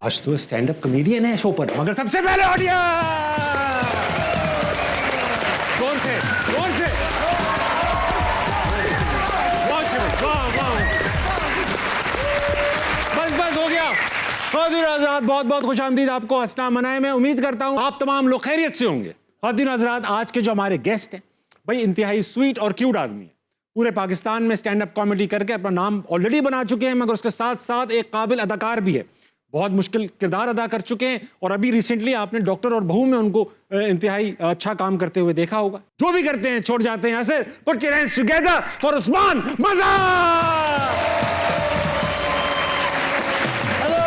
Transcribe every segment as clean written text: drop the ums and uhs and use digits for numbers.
आज तो stand up comedian है शो पर, मगर सबसे पहले ऑडियंस कौन थे? बस हो गया। खातिन हज़रात, बहुत बहुत खुशामदीद आपको अस्सलाम मनाए। मैं उम्मीद करता हूँ आप तमाम लोग खैरियत से होंगे। खातिन हज़रात, आज के जो हमारे गेस्ट हैं भाई इंतहाई स्वीट और क्यूट आदमी है। पूरे पाकिस्तान में स्टैंड अप कॉमेडी करके अपना नाम ऑलरेडी बना चुके हैं, मगर उसके साथ साथ एक काबिल अदाकार भी है। बहुत मुश्किल किरदार अदा कर चुके हैं और अभी रिसेंटली आपने डॉक्टर और बहू में उनको इंतहाई अच्छा काम करते हुए देखा होगा। जो भी करते हैं छोड़ जाते हैं यहाँ से। Put your hands together for Usman मज़ा। हेलो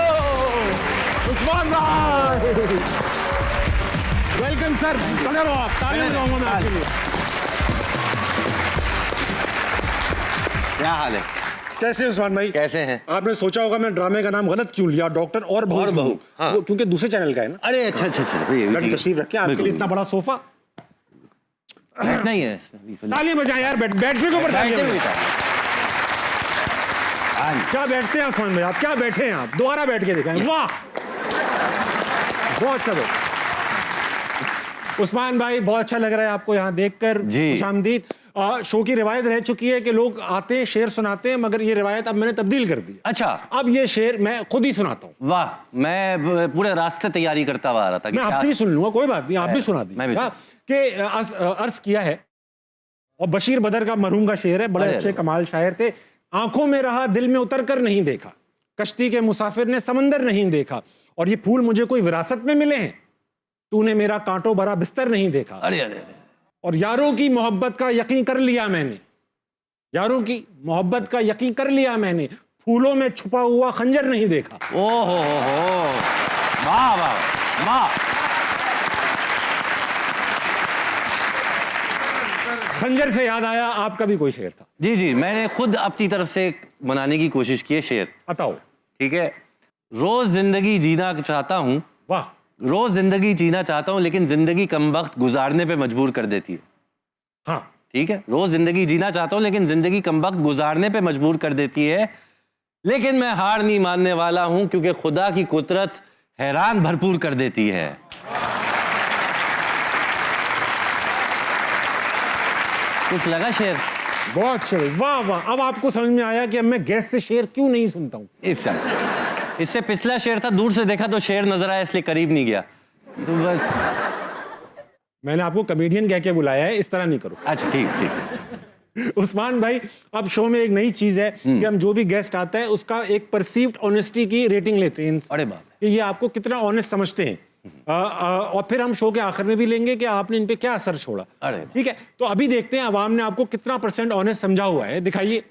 उस्मान भाई, वेलकम सर। खड़े रहो आप, तालियां बजाऊंगा मैं आपके लिए। क्या हाल है? कैसे उस्मान भाई? कैसे हैं? आपने सोचा होगा मैं ड्रामे का नाम गलत क्यों लिया, डॉक्टर और बहू। हाँ। वो क्योंकि दूसरे चैनल का है ना। अरे अच्छा लड़की तशरीफ रखे, आपके लिए इतना बड़ा सोफा नहीं है इसमें। तालियां बजाएं यार, बैठने के ऊपर तालियां बजाएं। क्या बैठते हैं उस्मान भाई, आप क्या बैठे हैं? आप दोबारा बैठ के दिखाएं। वाह, बहुत अच्छा उस्मान भाई, बहुत अच्छा लग रहा है आपको यहाँ देखकर। खुशामदीद। शो की रिवायत रह चुकी है कि लोग आते हैं शेर सुनाते हैं, मगर ये रिवायत अब मैंने तब्दील कर दी। अच्छा, अब ये शेर मैं खुद ही सुनाता हूँ। वाह, मैं पूरे रास्ते तैयारी करता हुआ आ रहा था। मैं आपसे ही सुन लूंगा, कोई बात नहीं, आप भी सुना दीजिए। कि अर्ज किया है, और बशीर बदर का मरहूम का शेर है, बड़े अच्छे कमाल शायर थे। आंखों में रहा दिल में उतर कर नहीं देखा, कश्ती के मुसाफिर ने समंदर नहीं देखा, और ये फूल मुझे कोई विरासत में मिले हैं, तूने मेरा कांटों भरा बिस्तर नहीं देखा। अरे और यारों की मोहब्बत का यकीन कर लिया मैंने, यारों की मोहब्बत का यकीन कर लिया मैंने, फूलों में छुपा हुआ खंजर नहीं देखा। ओहो वाह वाह वाह। खंजर से याद आया, आपका भी कोई शेर था? जी, मैंने खुद अपनी तरफ से बनाने की कोशिश की है शेर। बताओ। ठीक है। रोज जिंदगी जीना चाहता हूँ। वाह। रोज जिंदगी जीना चाहता हूँ, लेकिन जिंदगी कम वक्त गुजारने पे मजबूर कर देती है। हाँ ठीक है। रोज जिंदगी जीना चाहता हूँ, लेकिन जिंदगी कम वक्त गुजारने पे मजबूर कर देती है, लेकिन मैं हार नहीं मानने वाला हूं, क्योंकि खुदा की कुदरत हैरान भरपूर कर देती है। कुछ लगा शेर? बहुत अच्छे, वाह वाह। अब आपको समझ में आया कि अब मैं गेस्ट से शेर क्यों नहीं सुनता हूँ। इससे पिछला शेर था, दूर से देखा तो शेर नजर आया, इसलिए करीब नहीं गया। तो बस मैंने आपको कमेडियन कह के बुलाया है, इस तरह नहीं करो। अच्छा ठीक। उस्मान भाई, अब शो में एक नई चीज है कि हम जो भी गेस्ट आता है उसका एक परसीव्ड ऑनेस्टी की रेटिंग लेते हैं। अरे बाप, कि ये आपको कितना ऑनेस्ट समझते हैं। और फिर हम शो के आखिर में भी लेंगे कि आपने इन पे क्या असर छोड़ा। ठीक है, तो अभी देखते हैं अवाम ने आपको कितना % ऑनेस्ट समझा हुआ है। दिखाइए।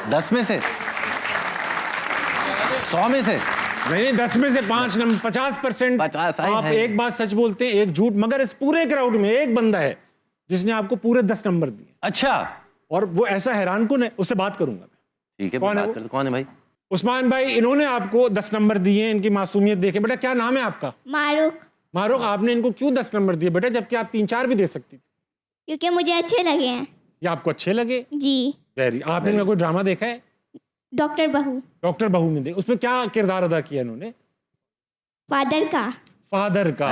दस में से 100 में से नहीं, 10 में से 5 नंबर, 50%। 50 आप एक बात सच बोलते हैं, एक झूठ, मगर इस पूरे क्राउड में एक बंदा है जिसने आपको पूरे 10 नंबर दिए। अच्छा, और वो ऐसा हैरानकुन है, उससे बात करूंगा। ठीक है, कौन है भाई? उस्मान भाई, इन्होंने आपको 10 नंबर दिए, इनकी मासूमियत देखें। बेटा क्या नाम है आपका? मारूक। आपने इनको क्यों 10 नंबर दिए बेटा, जबकि आप 3-4 भी दे सकती थी? क्योंकि मुझे अच्छे लगे हैं। ये आपको अच्छे लगे? जी। वेरी। आपने इनका कोई ड्रामा देखा है? डॉक्टर बहू। डॉक्टर बहू में देख, उसमें क्या किरदार अदा किया इन्होंने? फादर का।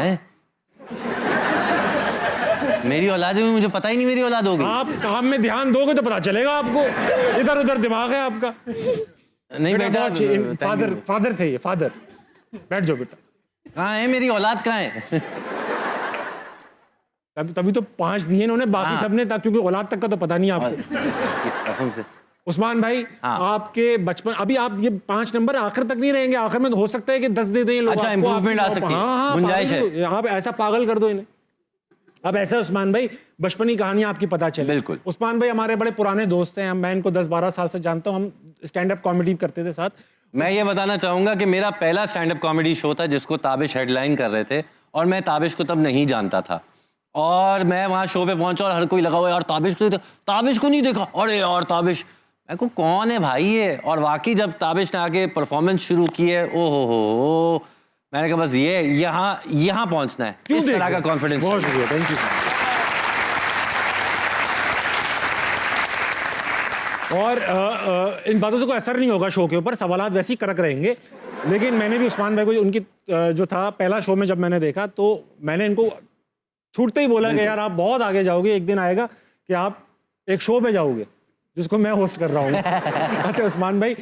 मेरी औलाद हुई, मुझे पता ही नहीं मेरी औलाद हो गई। आप काम में ध्यान दोगे तो पता चलेगा आपको, इधर उधर दिमाग है आपका। नहीं बेटा, फादर थे ये, फादर। बैठ जाओ बेटा। कहाँ है मेरी औलाद, कहाँ है? तभी तो 5 दिए इन्होंने, बाकी सबने था, क्योंकि औलाद तक का तो पता नहीं आपको। कसम से। उस्मान भाई, आपके बचपन, अभी आप ये 5 नंबर आखिर तक नहीं रहेंगे, आखिर में तो हो सकता है कि 10 दे दें लोग। अच्छा, इंप्रूवमेंट आ सकती है, गुंजाइश है। आप ऐसा पागल कर दो इन्हें। अब ऐसा उस्मान भाई, बचपनी कहानी आपकी पता चले। बिल्कुल। उस्मान भाई हमारे बड़े पुराने दोस्त हैं, मैं इनको 10-12 साल से जानता हूँ, हम स्टैंड अप कॉमेडी करते थे साथ। मैं ये बताना चाहूंगा कि मेरा पहला स्टैंड अप कॉमेडी शो था जिसको ताबिश हेडलाइन कर रहे थे, और मैं ताबिश को तब नहीं जानता था, और मैं वहाँ शो पे पहुंचा और हर कोई लगा हुआ यार ताबिश को नहीं देखा, अरे यार ताबिश, मैं को कौन है भाई ये। और वाकई जब ताबिश ने आके परफॉर्मेंस शुरू की है, ओहो, मैंने कहा बस ये यहाँ पहुंचना है। इस तरह का कॉन्फिडेंस। बहुत शुक्रिया, थैंक यू। और इन बातों से कोई असर नहीं होगा शो के ऊपर, सवालात वैसे ही कड़क रहेंगे। लेकिन मैंने भी उस्मान भाई को उनकी जो था पहला शो में जब मैंने देखा तो मैंने इनको छूटते ही बोला कि यार आप बहुत आगे जाओगे, एक दिन आएगा कि आप एक शो पे जाओगे जिसको मैं होस्ट कर रहा हूँ। अच्छा उस्मान भाई,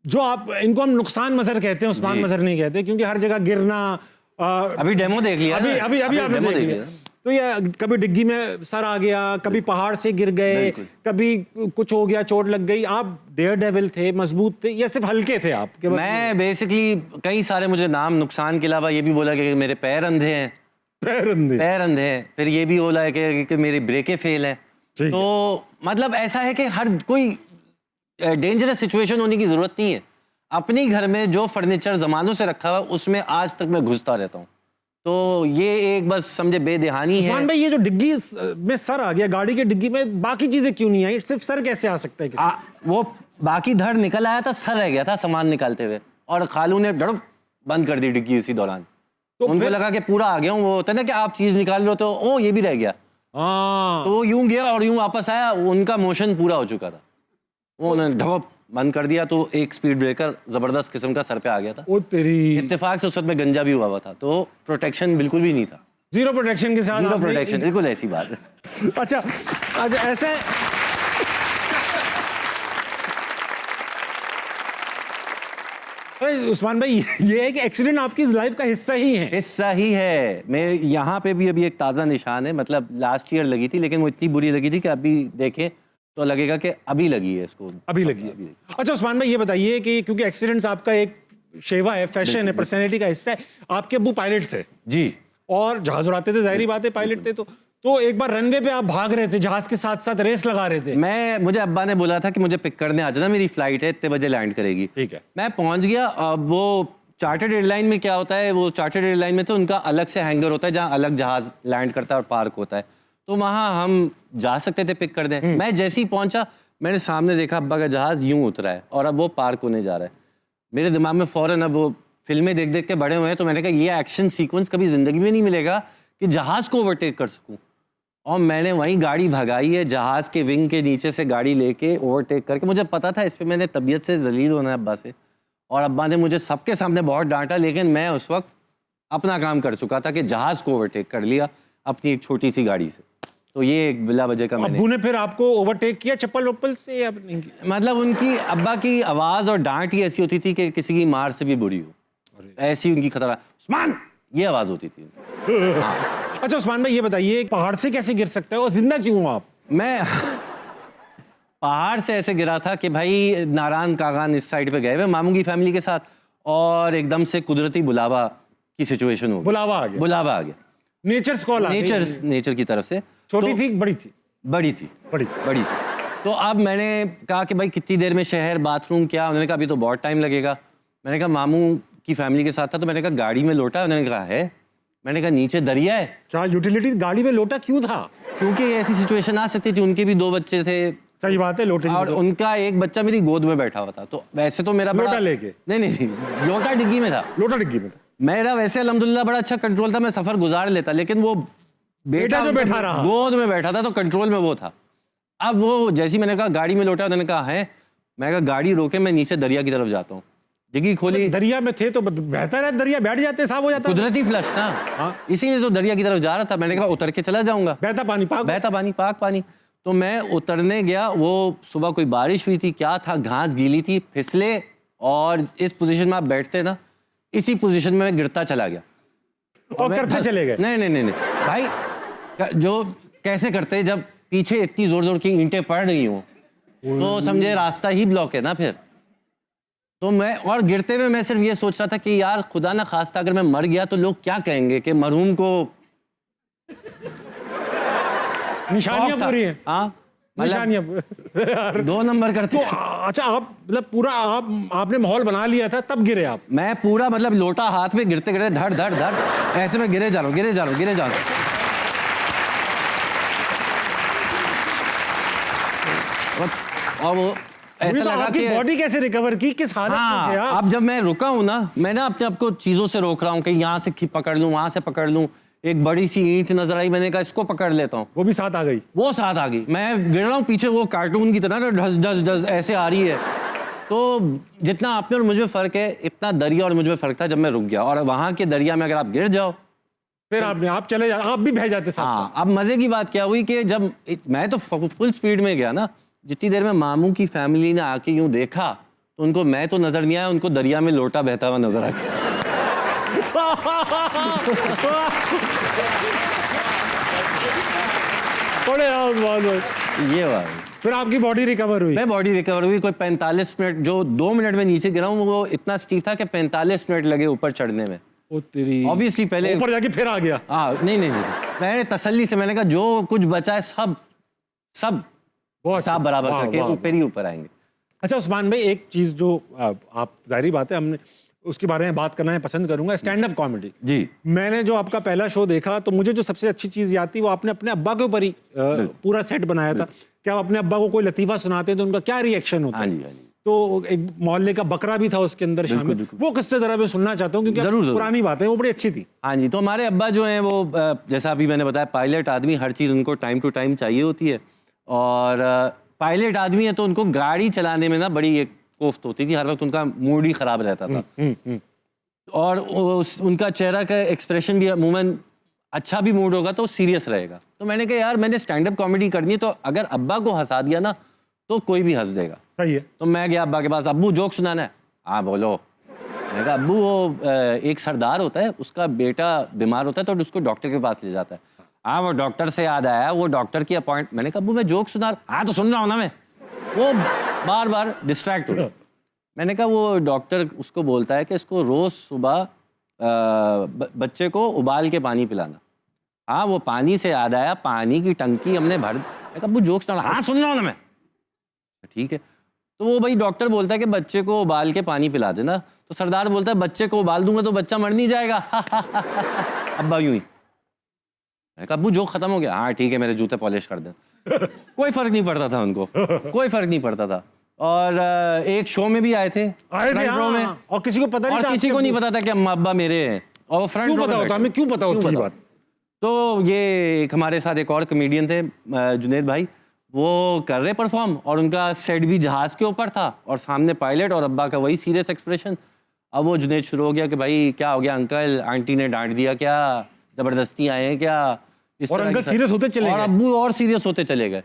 जो आप इनको हम नुकसान मजर कहते हैं, उस्मान मजर नहीं कहते, क्योंकि हर जगह गिरना अभी डेमो देख लिया अभी ना? अभी अभी आपने डेमो देख लिया। तो ये कभी डिग्गी में सर आ गया, कभी पहाड़ से गिर गए, कभी कुछ हो गया, चोट लग गई। आप डेयर डेविल थे, मजबूत थे, या सिर्फ हल्के थे आप? मैं बेसिकली कई सारे मुझे नाम, नुकसान के अलावा ये भी बोला कि मेरे पैर अंधे हैं, पैर अंधे हैं, फिर ये भी बोला है कि मेरी ब्रेकें फेल हैं। तो मतलब ऐसा है कि हर कोई डेंजरस सिचुएशन होने की जरूरत नहीं है। अपनी घर में जो फर्नीचर जमानों से रखा हुआ उसमें आज तक मैं घुसता रहता हूँ। तो ये एक बस समझे बेदहानी है। उस्मान भाई, ये जो डिग्गी में सर आ गया, गाड़ी की डिग्गी में बाकी चीजें क्यों नहीं आई? सिर्फ सर कैसे आ सकता है? वो बाकी धड़ निकल आया था, सर रह गया था सामान निकालते हुए, और खालू ने धड़ बंद कर दी डिग्गी उसी दौरान। तो उनको लगा कि पूरा आ गया हूँ। वो होता है ना कि आप चीज निकाल लो तो ओ ये भी रह गया। तो वो यूं गया और यूं वापस आया, उनका मोशन पूरा हो चुका था। वो उन्होंने ढप बंद कर दिया, तो एक स्पीड ब्रेकर जबरदस्त किस्म का सर पे आ गया था। ओ तेरी, इत्तेफाक से उस वक्त में गंजा भी हुआ था, तो प्रोटेक्शन बिल्कुल भी नहीं था। जीरो प्रोटेक्शन के साथ जीरो प्रोटेक्शन, बिल्कुल ऐसी बात। अच्छा ऐसे उस्मान भाई, ये है कि एक्सीडेंट आपकी लाइफ का हिस्सा ही है। हिस्सा ही है। मैं यहाँ पे भी अभी एक ताज़ा निशान है, मतलब लास्ट ईयर लगी थी, लेकिन वो इतनी बुरी लगी थी कि अभी देखे तो लगेगा कि अभी लगी है इसको। अभी लगी है। अच्छा उस्मान भाई, ये बताइए कि क्योंकि एक्सीडेंट्स आपका एक शेवा है, फैशन है, पर्सनैलिटी का हिस्सा है। आपके अब्बू पायलट थे जी, और जहाज उड़ाते थे, जाहिर बात है पायलट थे। तो एक बार रनवे पे आप भाग रहे थे, जहाज के साथ साथ रेस लगा रहे थे। मुझे अब्बा ने बोला था कि मुझे पिक करने आ जाना, मेरी फ्लाइट है, इतने बजे लैंड करेगी। ठीक है। मैं पहुंच गया। अब वो चार्टर्ड एयरलाइन में क्या होता है, वो चार्टर्ड एयरलाइन में तो उनका अलग से हैंगर होता है जहाँ अलग जहाज लैंड करता है और पार्क होता है, तो वहाँ हम जा सकते थे पिक कर दें। मैं जैसे ही पहुंचा, मैंने सामने देखा अब्बा का जहाज यूं उतरा है और अब वो पार्क होने जा रहा है। मेरे दिमाग में फौरन, अब वो फिल्में देख देख के बड़े हुए हैं, तो मैंने कहा ये एक्शन सीक्वेंस कभी जिंदगी में नहीं मिलेगा कि जहाज को ओवरटेक कर सकूं। और मैंने वहीं गाड़ी भगाई है, जहाज के विंग के नीचे से गाड़ी लेके ओवरटेक करके। मुझे पता था इस पे मैंने तबीयत से जलील होना है अब्बा से, और अब्बा ने मुझे सबके सामने बहुत डांटा, लेकिन मैं उस वक्त अपना काम कर चुका था कि जहाज को ओवरटेक कर लिया अपनी एक छोटी सी गाड़ी से। तो ये एक बिला वजह का मैंने। अब्बू ने फिर आपको ओवरटेक किया चप्पल वप्पल से या नहीं किया? मतलब उनकी अब्बा की आवाज और डांट ही ऐसी होती थी कि किसी की मार से भी बुरी हो, ऐसी उनकी खतरा, उस्मान, ये आवाज होती थी। अच्छा उस्मान भाई, ये बताइए पहाड़ से कैसे गिर सकते हो और जिंदा क्यों हो आप? मैं पहाड़ से ऐसे गिरा था कि भाई नारायण कागान इस साइड पे गए हुए मामू की फैमिली के साथ, और एकदम से कुदरती बुलावा की सिचुएशन हो गई। बुलावा आ गया? बुलावा आ गया, नेचर्स कॉल आ गई? नेचर की तरफ से। छोटी थी बड़ी थी? बड़ी थी। बड़ी थी। तो अब मैंने कहा कि भाई कितनी देर में शहर, बाथरूम क्या? उन्होंने कहा अभी तो बहुत टाइम लगेगा। मैंने कहा मामू की फैमिली के साथ था, तो मैंने कहा गाड़ी में लोटा? उन्होंने कहा है। मैंने कहा नीचे दरिया है। क्या यूटिलिटी गाड़ी में लोटा क्यों था? क्योंकि ऐसी सिचुएशन आ सकती थी, उनके भी 2 बच्चे थे। सही बात है, लोटे और उनका एक बच्चा मेरी गोद में बैठा हुआ था। तो वैसे तो मेरा लोटा लेके? नहीं, लोटा डिग्गी में था। लोटा डिग्गी में था। मेरा वैसे अल्हम्दुलिल्लाह बड़ा अच्छा कंट्रोल था, मैं सफर गुजार लेता, लेकिन वो बेटा जो बैठा रहा गोद में बैठा था तो कंट्रोल में वो था। अब वो जैसी मैंने कहा गाड़ी में लोटा, उन्होंने कहा है। मैं कहा गाड़ी रोके, मैं नीचे दरिया की तरफ जाता हूँ। डिग्गी खोली, दरिया में थे तो बेहतर है, दरिया बैठ जाते, साफ हो जाता। कुदरती फ्लश था। हाँ। इसीलिए तो दरिया की तरफ जा रहा था। मैंने कहा उतर के चला जाऊंगा, बहता पानी पाक पानी। तो मैं उतरने गया, वो सुबह कोई बारिश हुई थी, क्या था, घास गीली थी, फिसले, और इस पोजीशन में आप बैठते ना, इसी पोजीशन में मैं गिरता चला गया और करते चले गए। नहीं भाई, जो कैसे करते जब पीछे इतनी जोर जोर की ईंटें पड़ रही हो, तो समझे रास्ता ही ब्लॉक है ना फिर। तो मैं, और गिरते हुए मैं सिर्फ ये सोच रहा था कि यार खुदा ना खास्ता अगर मैं मर गया तो लोग क्या कहेंगे कि मरहूम को निशानियां पूरी हैं। हाँ, निशानियां 2 नंबर करते। तो अच्छा, आप मतलब पूरा आपने माहौल बना लिया था तब गिरे आप? मैं पूरा मतलब लोटा हाथ में गिरते गिरते धड़ धड़ धड़ ऐसे में गिरे जा रहा हूँ। और वो ऐसा तो लगा कि बॉडी कैसे रिकवर की, किस हालत में थे आप? अब जब मैं रुका हूं ना, मैं ना अपने आप को चीजों से रोक रहा हूं कि यहाँ से पकड़ लूं, वहां से पकड़ लूं, एक बड़ी सी ईंट नजर आई, मैंने कहा इसको पकड़ लेता हूँ, वो भी साथ आ गई। वो साथ आ गई। मैं गिर रहा हूँ पीछे, वो कार्टून की तरह ना ढस ढस ढस ऐसे आ रही है। तो जितना आप में और मुझ में फ़र्क है, इतना दरिया और मुझ में फ़र्क था जब मैं रुक गया। और वहाँ के दरिया में अगर आप गिर जाओ फिर आप चले जा, आप भी बह जाते साथ हाँ। अब मज़े की बात क्या हुई कि जब मैं तो फुल स्पीड में गया ना, जितनी देर में मामू की फैमिली ने आके यूँ देखा तो उनको मैं तो नज़र नहीं आया, उनको दरिया में लोटा बहता हुआ नजर आ गया। बड़े उस्मान भाई। ये बात। फिर आपकी बॉडी रिकवर हुई? मैं बॉडी रिकवर हुई, कोई 45 मिनट, जो 2 मिनट में नीचे गिरा हूँ वो इतना स्टीप था कि 45 मिनट लगे ऊपर चढ़ने में। ओ तेरी, ऑब्वियसली पहले ऊपर जाके फिर आ गया। हाँ नहीं नहीं नहीं, मैंने तसल्ली से मैंने कहा जो कुछ बचा है सब सब बहुत साफ बराबर वाह, करके वाह, ऊपर ही ऊपर आएंगे। अच्छा उस्मान भाई, एक चीज जो आप जाहिर बात है हमने उसके बारे में बात करना है पसंद करूंगा, स्टैंड अप कॉमेडी। जी। मैंने जो आपका पहला शो देखा तो मुझे जो सबसे अच्छी चीज याद थी वो आपने अपने अब्बा के ऊपर ही पूरा सेट बनाया था कि आप अपने अब्बा को कोई लतीफा सुनाते हैं तो उनका क्या रिएक्शन होता हाँ है। जी, हाँ जी। तो एक मोहल्ले का बकरा भी था उसके अंदर शामिल, वो किससे जरा मैं सुनना चाहता हूँ क्योंकि जरूर, जरूर। पुरानी बात है, वो बड़ी अच्छी थी। हाँ जी, तो हमारे अब्बा जो हैं वो जैसा अभी मैंने बताया पायलट आदमी, हर चीज़ उनको टाइम टू टाइम चाहिए होती है। और पायलट आदमी है तो उनको गाड़ी चलाने में ना बड़ी एक कोफ्त होती थी, हर वक्त उनका मूड ही ख़राब रहता था। और उनका चेहरा का एक्सप्रेशन भी अमूमन अच्छा भी मूड होगा तो सीरियस रहेगा। तो मैंने कहा यार मैंने स्टैंड अप कॉमेडी करनी है तो अगर अब्बा को हंसा दिया ना तो कोई भी हंस देगा। सही है। तो मैं गया अब्बा के पास, अब्बू जोक सुनाना है? हाँ बोलो। मैंने कहा अब्बू वो एक सरदार होता है, उसका बेटा बीमार होता है तो उसको डॉक्टर के पास ले जाता है। हाँ वो डॉक्टर से याद आया, वो डॉक्टर की अपॉइंट। मैंने कहा अब्बू मैं जोक सुना, हाँ तो सुन रहा हूँ ना मैं। वो बार बार डिस्ट्रैक्ट हो। मैंने कहा वो डॉक्टर उसको बोलता है कि इसको रोज़ सुबह बच्चे को उबाल के पानी पिलाना। हाँ वो पानी से याद आया, पानी की टंकी हमने भर। मैं कहा अब्बू जोक सुना, हाँ सुन रहा हूँ ना मैं। ठीक है। तो वो भाई डॉक्टर बोलता है कि बच्चे को उबाल के पानी पिला देना, तो सरदार बोलता है बच्चे को उबाल दूंगा तो बच्चा मर नहीं जाएगा। अब्बा यूं ही। मैंने कहा अब्बू जोक खत्म हो गया? हाँ ठीक है, मेरे जूते पॉलिश कर दे। कोई फर्क नहीं पड़ता था उनको, कोई फर्क नहीं पड़ता था। और एक शो में भी आए थे फ्रंट रो में, और किसी को पता नहीं और था, किसी को नहीं पता था कि अम्मा अब्बा मेरे हैं। और फ्रंट क्यों रो पता में होता हमें, क्यों पता होती है बात? तो ये एक हमारे साथ एक और कमेडियन थे जुनेद भाई, वो कर रहे परफॉर्म और उनका सेट भी जहाज के ऊपर था और सामने पायलट और अब्बा का वही सीरियस एक्सप्रेशन। अब वो जुनेद शुरू हो गया कि भाई क्या हो गया अंकल, आंटी ने डांट दिया क्या, जबरदस्ती आए हैं क्या, इस और तरह अंकल की सीरियस होते चले और गए। अब्बू और सीरियस होते चले गए।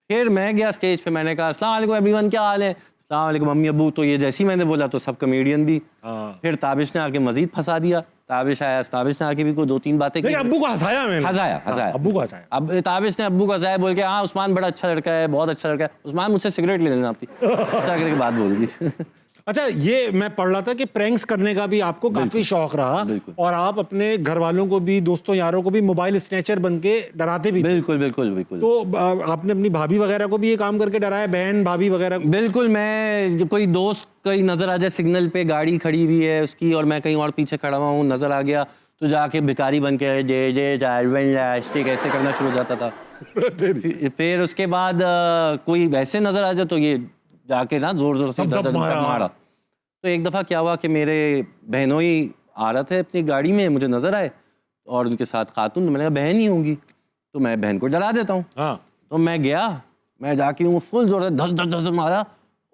फिर मैं गया स्टेज पे, मैंने कहा अस्सलाम वालेकुम एवरीवन, क्या हाल है? अस्सलाम वालेकुम मम्मी अब्बू। तो ये जैसे ही मैंने बोला तो सब कमेडियन भी। फिर ताबिश ने आके मजीद फंसा दिया। ताबिश आया, ताबिश ने आके भी कोई 2-3 बातें की। लेकिन अब्बू को हंसाया मैंने। हंसाया। अब्बू को हंसाया। अब ताबिश ने अब्बू को हंसाया बोल के हाँ उस्मान बड़ा अच्छा लड़का है, बहुत अच्छा लड़का है, उस्मान मुझसे सिगरेट ले लेना आपकी, इस तरह की बात बोल दी। अच्छा ये मैं पढ़ रहा था कि प्रैंक्स करने का भी आपको काफी शौक रहा और आप अपने घर वालों को भी, दोस्तों यारों को भी मोबाइल स्नैचर बन के डराते भी। बिल्कुल बिल्कुल बिल्कुल। तो आपने अपनी भाभी वगैरह को भी ये काम करके डराया, बहन भाभी वगैरह? बिल्कुल। मैं कोई दोस्त कहीं नजर आ जाए, सिग्नल पे गाड़ी खड़ी हुई है उसकी और मैं कहीं और पीछे खड़ा हुआ हूँ, नजर आ गया तो जाके भिखारी बन के जे जे डायरेक्ट ऐसे करना शुरू हो जाता था। फिर उसके बाद कोई वैसे नजर आ जाए तो ये जाके ना जोर जोर से मारा। तो एक दफ़ा क्या हुआ कि मेरे बहनों ही आ रहे थे अपनी गाड़ी में, मुझे नज़र आए और उनके साथ खातून, तो मैंने कहा बहन ही होंगी तो मैं बहन को डरा देता हूँ। हाँ। तो मैं गया, मैं जाके वो फुल जोर से धस धस धस मारा।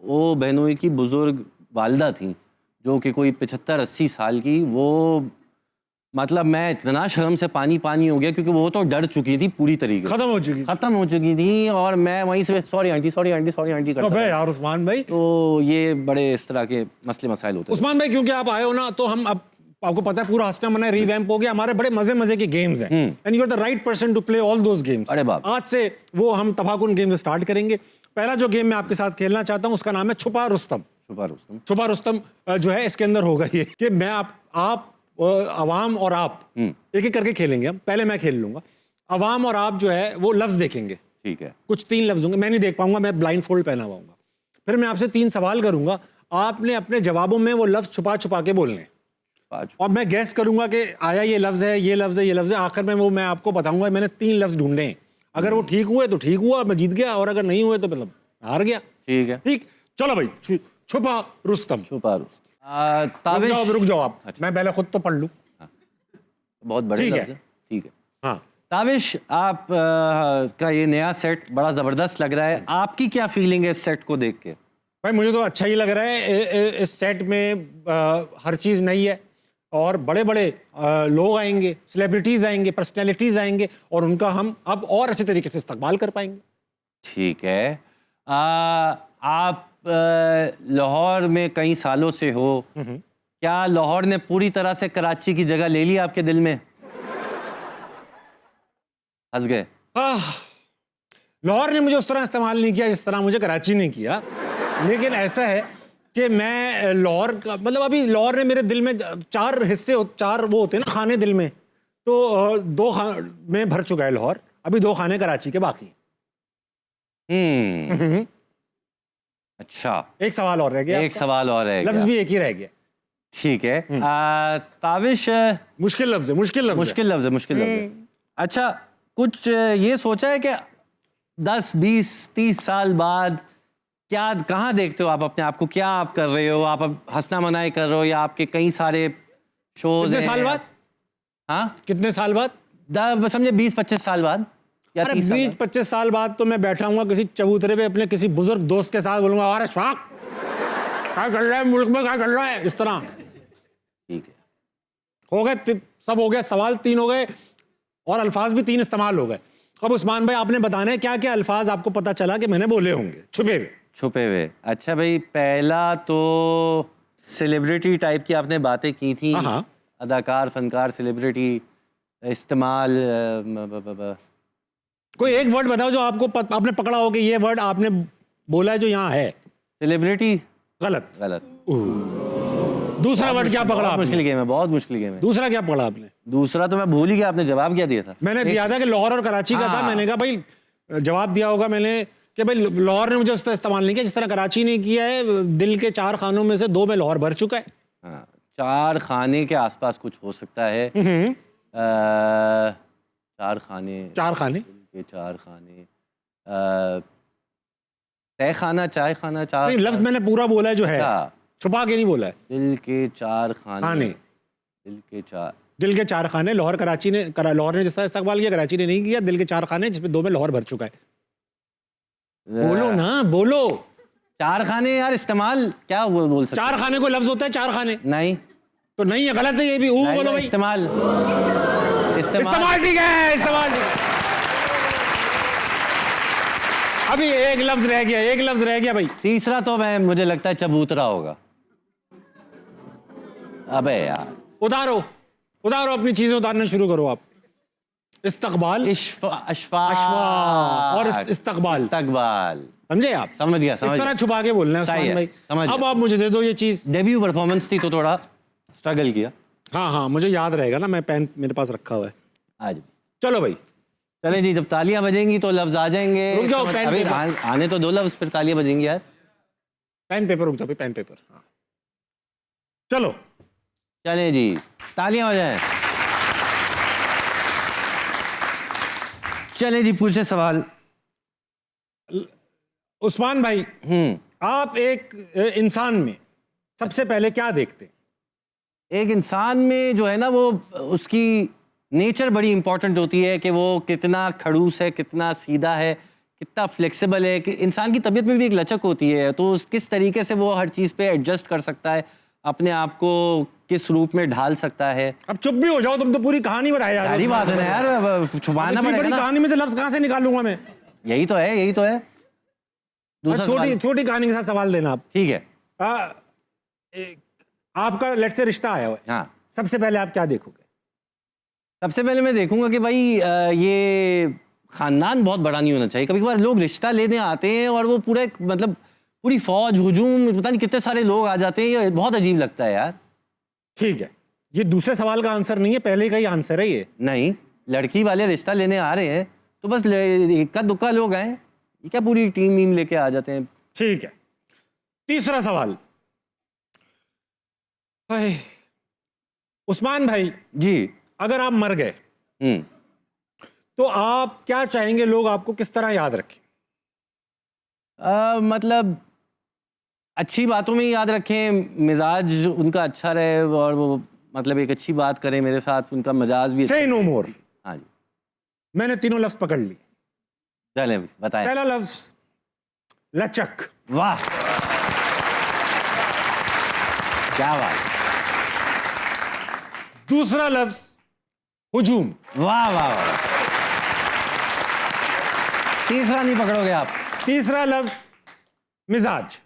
वो बहनोई की बुजुर्ग वालदा थी जो कि कोई 75-80 साल की, वो मतलब मैं इतना शर्म से पानी पानी हो गया क्योंकि वो तो डर चुकी थी पूरी तरीके से, खत्म हो चुकी थी और मैं वहीं से सॉरी आंटी करता था। यार उस्मान भाई, तो ये बड़े इस तरह के मसले मसाइल होते हैं। उस्मान भाई क्योंकि आप आए हो ना तो हम अब आपको पता है पूरा हंसना मना रिवैम्प हो गया, हमारे बड़े मजे के गेम्स हैं and you are the right person to play all those games. अरे बाप, आज से वो हम तफाकुन गेम स्टार्ट करेंगे। पहला जो गेम मैं आपके साथ खेलना चाहता हूँ उसका नाम है छुपा रुस्तम। छुपा रुस्तम जो है इसके अंदर होगा ये कि मैं आप अवाम और आप एक एक करके खेलेंगे। हम पहले मैं खेल लूंगा, अवाम और आप जो है वो लफ्ज देखेंगे। ठीक है। कुछ 3 लफ्ज होंगे, मैं नहीं देख पाऊंगा, मैं ब्लाइंड फोल्ड पहना हुआ हूँ। फिर मैं आपसे 3 सवाल करूंगा, आपने अपने जवाबों में वो लफ्ज छुपा छुपा के बोलने और मैं गैस करूंगा कि आया ये लफ्ज है, ये लफ्ज है, ये लफ्ज है। आखिर में वो मैं आपको बताऊंगा मैंने 3 लफ्ज ढूंढे हैं, अगर वो ठीक हुए तो ठीक हुआ, मैं जीत गया, और अगर नहीं हुए तो मतलब हार गया। ठीक है। ठीक, चलो भाई छुपा रुस्तम। ताबिश रुक जाओ आप। अच्छा। मैं पहले खुद तो पढ़ लूं। बहुत बड़े ठीक लफ्ज है। ठीक है। हाँ, ताबिश, आप का ये नया सेट बड़ा ज़बरदस्त लग रहा है, आपकी क्या फीलिंग है इस सेट को देख के? भाई मुझे तो अच्छा ही लग रहा है। इस सेट में हर चीज़ नई है और बड़े बड़े लोग आएंगे, सेलिब्रिटीज़ आएंगे, पर्सनैलिटीज़ आएंगे और उनका हम अब और अच्छे तरीके से इस्तकबाल कर पाएंगे। ठीक है। आप लाहौर में कई सालों से हो, क्या लाहौर ने पूरी तरह से कराची की जगह ले ली आपके दिल में? हंस गए। लाहौर ने मुझे उस तरह इस्तेमाल नहीं किया जिस तरह मुझे कराची ने किया, लेकिन ऐसा है कि मैं लाहौर का मतलब अभी लाहौर ने मेरे दिल में चार हिस्से चार वो होते हैं ना खाने दिल में, तो दो में भर चुका है लाहौर, अभी दो खाने कराची के बाकी। अच्छा, एक सवाल और रह गया। एक सवाल और है, लफ्ज भी एक ही रह गया। ठीक है। ताबिश, मुश्किल लफ्ज है, मुश्किल लफ्ज है। मुश्किल लफ्ज है, मुश्किल लफ्ज है। अच्छा, कुछ ये सोचा है कि 10, 20, 30 साल बाद क्या, कहाँ देखते हो आप अपने आप को? क्या आप कर रहे हो? आप अब हंसना मनाई कर रहे हो या आपके कई सारे शोज कितने साल बाद? हाँ, कितने साल बाद? समझे 20-25 साल बाद या 30 साल बाद? 20-25 साल बाद तो मैं बैठा हूँ किसी चबूतरे पे अपने किसी बुजुर्ग दोस्त के साथ, बोलूंगा अरे शौक क्या कर रहा है मुल्क में, क्या कर रहा है, इस तरह। ठीक है, हो गए, सब हो गया, सवाल 3 हो गए और अल्फाज भी 3 इस्तेमाल हो गए। अब उस्मान भाई आपने बताना है क्या क्या अल्फाज आपको पता चला कि मैंने बोले होंगे छुपे हुए। छुपे हुए। अच्छा भाई, पहला तो सेलिब्रिटी टाइप की आपने बातें की थी। हाँ। अदाकार, फनकार, सेलिब्रिटी इस्तेमाल। कोई एक वर्ड बताओ जो आपको आपने पकड़ा हो कि ये वर्ड आपने बोला है जो यहाँ है। सेलिब्रिटी गलत। गलत। दूसरा वर्ड क्या पकड़ा आपने? मुश्किल गेम है, बहुत मुश्किल गेम है। दूसरा क्या पकड़ा आपने? दूसरा तो मैं भूल ही गया, आपने जवाब क्या दिया था? मैंने दिया था कि लाहौर और कराची का था। मैंने कहा भाई जवाब दिया होगा मैंने कि भाई लाहौर ने मुझे उस तरह इस्तेमाल नहीं किया जिस तरह कराची ने किया है। दिल के 4 खानों में से 2 में लाहौर भर चुका है। हाँ, 4 खाने के आसपास कुछ हो सकता है। 4 खाने, 4 खाने के 4 खाने, तय खाना, चाय खाना, 4 नहीं, लफ्ज मैंने पूरा बोला है जो है, अच्छा। छुपा के नहीं बोला है। दिल के 4 खाने। दिल के 4 खाने। लाहौर कराची ने लाहौर ने जिस तरह इस्तकबाल किया कराची ने नहीं किया। दिल के 4 खाने जिसमें 2 में लाहौर भर चुका है। बोलो ना, बोलो। 4 खाने यार, इस्तेमाल क्या बोल सकते? 4 खाने को लफ्ज होता है 4 खाने? नहीं तो नहीं है, गलत है ये भी। बोलो भाई। इस्तेमाल। इस्तेमाल ठीक है, इस्तेमाल ठीक है। अभी एक लफ्ज रह गया, एक लफ्ज रह गया भाई। तीसरा तो मुझे लगता है चबूतरा होगा। अबे यार, उतारो उतारो, अपनी चीजें उतारना शुरू करो आप। इस्तकबाल, अशफाक और इस्तकबाल, समझे आप? समझ गया, इस तरह छुपा के बोलना है उस्मान भाई। अब आप मुझे दे दो ये चीज। डेब्यू परफॉर्मेंस थी तो थोड़ा स्ट्रगल किया। हाँ हाँ, मुझे याद रहेगा ना, मैं पेन मेरे पास रखा हुआ है। आज चलो भाई, चले जी, जब तालियां बजेंगी तो लफ्ज आ जाएंगे। रुक जाओ, पेन अभी पेपर। आने तो 2 लफ्ज, फिर तालियां बजेंगी यार। पेन पेपर, रुक जाओ भाई, पेन पेपर। हाँ। चलो चले जी, तालियां बजाएं। चले जी, पूछे सवाल। उस्मान भाई, आप एक इंसान में सबसे पहले क्या देखते? एक इंसान में जो है ना, वो उसकी नेचर बड़ी इंपॉर्टेंट होती है कि वो कितना खड़ूस है, कितना सीधा है, कितना फ्लेक्सिबल है। कि इंसान की तबीयत में भी एक लचक होती है, तो किस तरीके से वो हर चीज़ पे एडजस्ट कर सकता है, अपने आप को किस रूप में ढाल सकता है। अब चुप भी हो जाओ, तुम तो पूरी कहानी बताए जा रहे हो। सारी बात है ना यार, छुपाना इतनी बड़ी पड़ेगा ना। कहानी में से लफ्ज कहां से निकालूंगा मैं? यही तो है, यही तो है। दूसरा छोटी सवाल। छोटी कहानी के साथ सवाल देना आप। ठीक है। आपका लेट से रिश्ता आया हुआ है, हाँ, सबसे पहले आप क्या देखोगे? सबसे पहले मैं देखूंगा कि भाई ये खानदान बहुत बड़ा नहीं होना चाहिए। कभी कभार लोग रिश्ता लेने आते हैं और वो पूरा मतलब पूरी फौज, हुजूम, पता नहीं कितने सारे लोग आ जाते हैं, ये बहुत अजीब लगता है यार। ठीक है, ये दूसरे सवाल का आंसर नहीं है, पहले का ही आंसर है ये। नहीं, लड़की वाले रिश्ता लेने आ रहे हैं तो बस इक्का दुक्का लोग आए, ये क्या पूरी टीम वीम लेके आ जाते हैं। ठीक है, तीसरा सवाल। उस्मान भाई जी। अगर आप मर गए तो आप क्या चाहेंगे लोग आपको किस तरह याद रखें? मतलब अच्छी बातों में ही याद रखें, मिजाज उनका अच्छा रहे और वो मतलब एक अच्छी बात करें मेरे साथ, उनका मिजाज भी से नो मोर। हाँ जी, मैंने तीनों लफ्ज पकड़ लिए। चले बताएं। पहला लफ्ज लचक, वाह, क्या बात, दूसरा लफ्ज हुजूम, वाह वाह वाह, तीसरा नहीं पकड़ोगे आप। तीसरा लफ्ज मिजाज।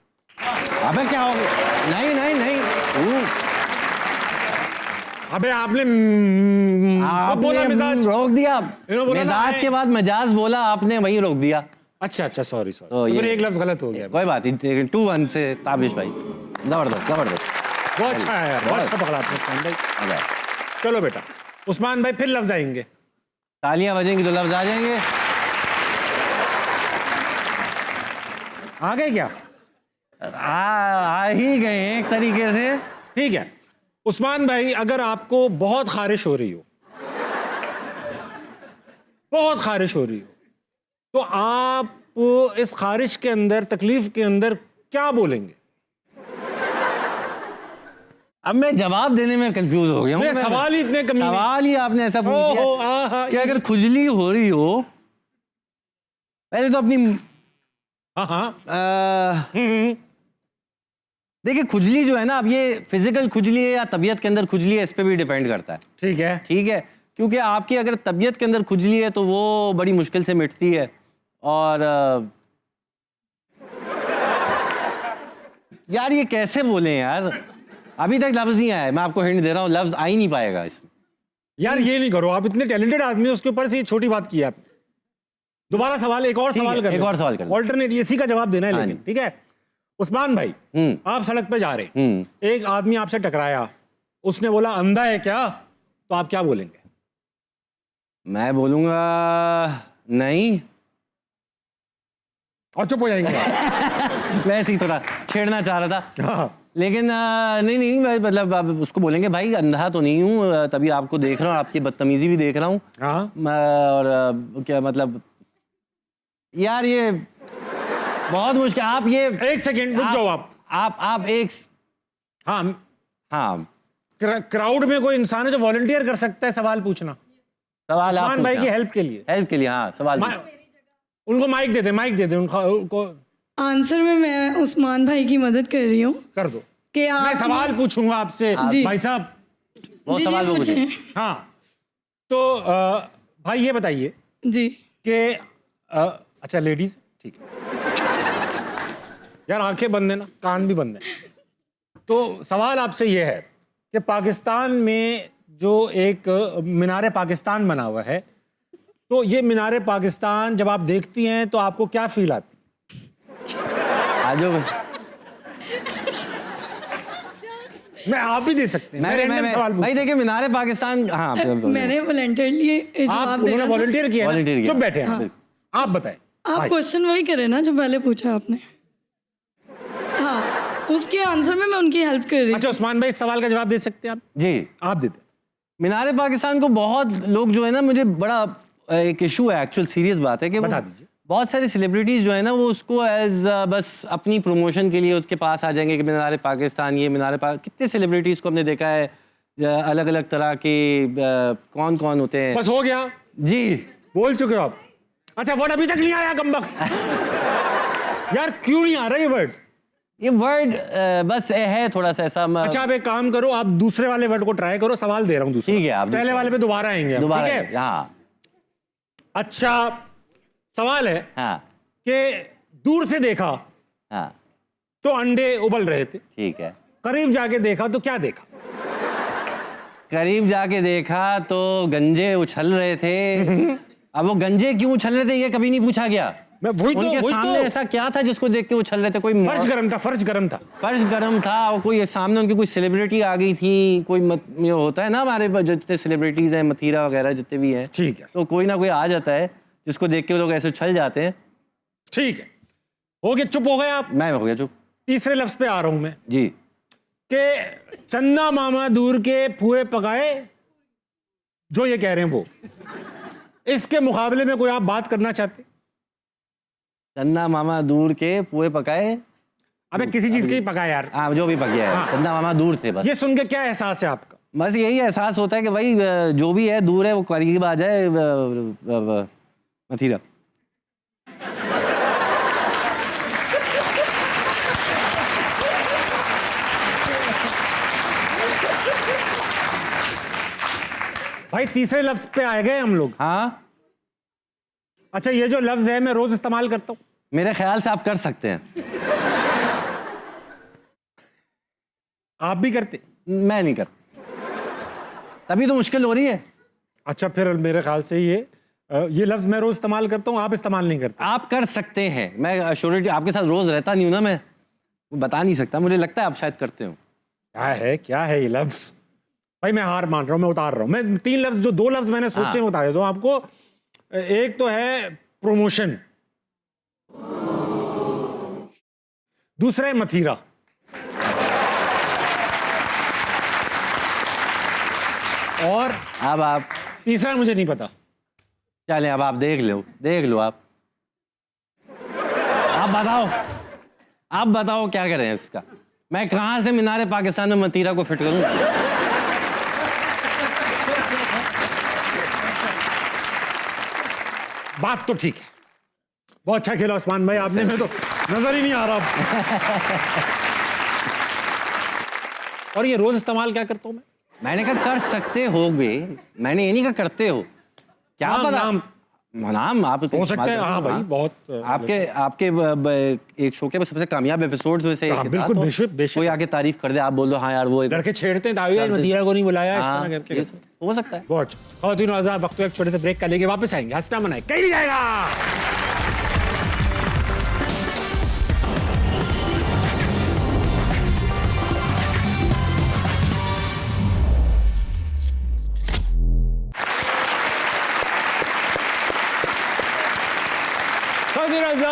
अबे क्या हो गया? नहीं नहीं नहीं, अबे आपने आपने बोला मिजाज। रोक दिया। इन्होंने बोला ना, मिजाज के बाद मजाज बोला आपने, वही रोक दिया। अच्छा अच्छा, सॉरी तो सॉरी, ये- मेरे एक लफ्ज गलत हो गया। कोई बात नहीं, 2-1 से ताबिश भाई, जबरदस्त जबरदस्त। बहुत अच्छा है यार, बहुत अच्छा पकड़ा आपने उस्मान भाई। मजा आया। चलो बेटा, उस्मान भाई फिर लफ्ज आएंगे। तालियां बजेंगी तो लफ्ज आ जाएंगे। आ गए क्या? आ ही गए एक तरीके से। ठीक है उस्मान भाई, अगर आपको बहुत खारिश हो रही हो, बहुत खारिश हो रही हो, तो आप इस खारिश के अंदर, तकलीफ के अंदर क्या बोलेंगे? अब मैं जवाब देने में कंफ्यूज हो गया हूँ। मेरे सवाल ही इतने कमी सवाल ही आपने ऐसा पूछ ओहो, दिया आहा, कि अगर खुजली हो रही हो, पहले तो अपनी हाँ हाँ, देखिए खुजली जो है ना, अब ये फिजिकल खुजली है या तबीयत के अंदर खुजली है, इस पे भी डिपेंड करता है। ठीक है। ठीक है, क्योंकि आपकी अगर तबीयत के अंदर खुजली है तो वो बड़ी मुश्किल से मिटती है। और यार ये कैसे बोले यार, अभी तक लफ्ज नहीं आया। मैं आपको हिंट दे रहा हूँ, लफ्ज आ ही नहीं पाएगा इसमें। यार ये नहीं करो, आप इतने टैलेंटेड आदमी हो, उसके ऊपर से ये छोटी बात की है आपने। दोबारा सवाल, एक और ठीक सवाल है, कर एक और सवाल कर लो। ऑल्टरनेट, इसी का जवाब देना है हाँ लेकिन। ठीक है उस्मान भाई, आप सड़क पे जा रहे हैं, एक आदमी आपसे टकराया, उसने बोला अंधा है क्या, तो आप क्या बोलेंगे? मैं बोलूंगा नहीं। और चुप हो जाएंगे। मैं ऐसे ही थोड़ा छेड़ना चाह रहा था, हाँ, लेकिन नहीं नहीं, मतलब आप उसको बोलेंगे भाई अंधा तो नहीं हूँ, तभी आपको देख रहा हूँ, आपकी बदतमीजी भी देख रहा हूँ। हाँ, और क्या मतलब, यार ये बहुत मुश्किल। आप ये एक सेकेंड रुक जाओ आप एक, हाँ, हाँ क्राउड में कोई इंसान है जो वॉलंटियर कर सकता है सवाल पूछना सवाल आप उस्मान भाई की पूछना। हेल्प के लिए? हेल्प के लिए, हाँ सवाल उनको माइक दे दे, माइक दे दे उनको, आंसर में मैं उस्मान भाई की मदद कर रही हूँ कर दो। कि मैं आप सवाल पूछूंगा आपसे जी। भाई साहब। वो जी सवाल जी वो मुझे पूछे। हाँ, तो भाई ये बताइए जी कि अच्छा लेडीज, ठीक है यार, आंखें बंद है ना, कान भी बंद है। तो सवाल आपसे ये है कि पाकिस्तान में जो एक मीनार पाकिस्तान बना हुआ है, तो ये मीनार पाकिस्तान जब आप देखती हैं तो आपको क्या फील आती? आज मैं आप भी दे सकते हैं, मैं random सवाल भाई देखिए मीनार पाकिस्तान, हाँ मैंने वॉलंटियरली आप जवाब उन्होंने देना था। वॉलंटियर किया है ना? Volunteer किया। चुप बैठे हैं आप बताएं। आप भाई, क्वेश्चन वही करे ना जो पहले पूछा आपने। हाँ, उसके आंसर में मैं उनकी हेल्प कर रही हूँ। अच्छा उस्मान भाई, इस सवाल का जवाब दे सकते हैं आप? जी। आप देते। मीनार पाकिस्तान को बहुत लोग जो है ना, मुझे बड़ा एक इशू है, एक्चुअल सीरियस बात है कि बता दीजिए। बहुत सारे सेलिब्रिटीज जो है ना, वो उसको एज बस अपनी प्रमोशन के लिए उसके पास आ जाएंगे कि मीनार पाकिस्तान, ये मीनार पाकिस्तान। कितने सेलिब्रिटीज को हमने देखा है, अलग अलग तरह के, कौन कौन होते हैं। बस हो गया, जी बोल चुके हो आप। अच्छा वर्ड अभी तक नहीं आया कमबख्त। यार क्यों नहीं आ रहा ये वर्ड? ये वर्ड बस है थोड़ा सा ऐसा अच्छा आप एक काम करो, आप दूसरे वाले वर्ड को ट्राई करो, सवाल दे रहा हूं दूसरा। ठीक है, आप पहले दूसरा। वाले पे दोबारा आएंगे हम, दोबारा ठीक है? हाँ अच्छा सवाल है हाँ कि दूर से देखा हाँ तो अंडे उबल रहे थे, ठीक है। करीब जाके देखा तो क्या देखा? करीब जाके देखा तो गंजे उछल रहे थे। अब वो गंजे क्यों उछल रहे थे ये कभी नहीं पूछा गया। मैं वही उनके सामने तो ऐसा क्या था जिसको देख के उछल रहे थे? कोई फर्ज गरम था, फर्ज गरम था। फर्श गर्म था, और कोई सामने उनकी कोई सेलिब्रिटी आ गई थी, कोई ये होता है ना हमारे जितने सेलिब्रिटीज हैं, मथीरा वगैरह जितने भी हैं, ठीक है, तो कोई ना कोई आ जाता है जिसको देख के वो लोग ऐसे उछल जाते हैं। ठीक है, हो गए, चुप हो गए आप। मैं हो गया चुप। तीसरे लफ्ज पे आ रहा हूं मैं जी। कि चंदा मामा दूर के फुए पकाए, जो ये कह रहे हैं वो, इसके मुकाबले में कोई आप बात करना चाहते? चंदा मामा दूर के पुए पकाए। अबे किसी चीज के ही पकाए यार। हाँ जो भी पक गया है, हाँ। चंदा मामा दूर थे बस। ये सुन के क्या एहसास है आपका? बस यही एहसास होता है कि भाई जो भी है दूर है वो करीब आ जाए। मथुरा। भाई तीसरे लफ्ज पे आ गए हम लोग। हाँ, अच्छा, ये जो लफ्ज है मैं रोज इस्तेमाल करता हूँ। मेरे ख्याल से आप कर सकते हैं। आप भी करते? मैं नहीं करता, तभी तो मुश्किल हो रही है। अच्छा, फिर मेरे ख्याल से ये लफ्ज मैं रोज इस्तेमाल करता हूँ, आप इस्तेमाल नहीं करते। आप कर सकते हैं, मैं श्योरिटी आपके साथ रोज रहता नहीं हूं ना, मैं बता नहीं सकता, मुझे लगता है आप शायद करते हो। क्या है ये लफ्ज? भाई मैं हार मान रहा हूँ, मैं उतार रहा हूँ। मैं तीन लफ्ज, जो दो लफ्ज मैंने सोचे, बता देता हूँ आपको। एक तो है प्रमोशन, दूसरा है मथीरा, और अब आप तीसरा मुझे नहीं पता। चलें, अब आप देख लो आप बताओ क्या करें इसका। मैं कहां से मीनारे पाकिस्तान में मतीरा को फिट करूं? बात तो ठीक है, बहुत अच्छा खेला उस्मान भाई आपने, में तो नजर ही नहीं आ रहा। और ये रोज इस्तेमाल क्या करता हूं मैं? मैंने कहा कर सकते होगे, मैंने ये नहीं कहा करते हो। क्या पता नाम आप हो सकते हैं। हाँ भाई, बहुत आपके एक शो के सबसे कामयाब एपिसोड्स में से एक था, बिल्कुल, तो बेशक। कोई आके तारीफ कर दे, आप बोल दो हाँ यार वो लड़के छेड़ते हैं, दावी मदीरा को नहीं बुलाया, इस हाँ, तरह करके हो सकता है। बहुत। ख़वातीन और हज़रात, वक्त एक छोटे से ब्रेक का लेके वापस आएंगे। हंसना मनाए कहीं नहीं जाएगा।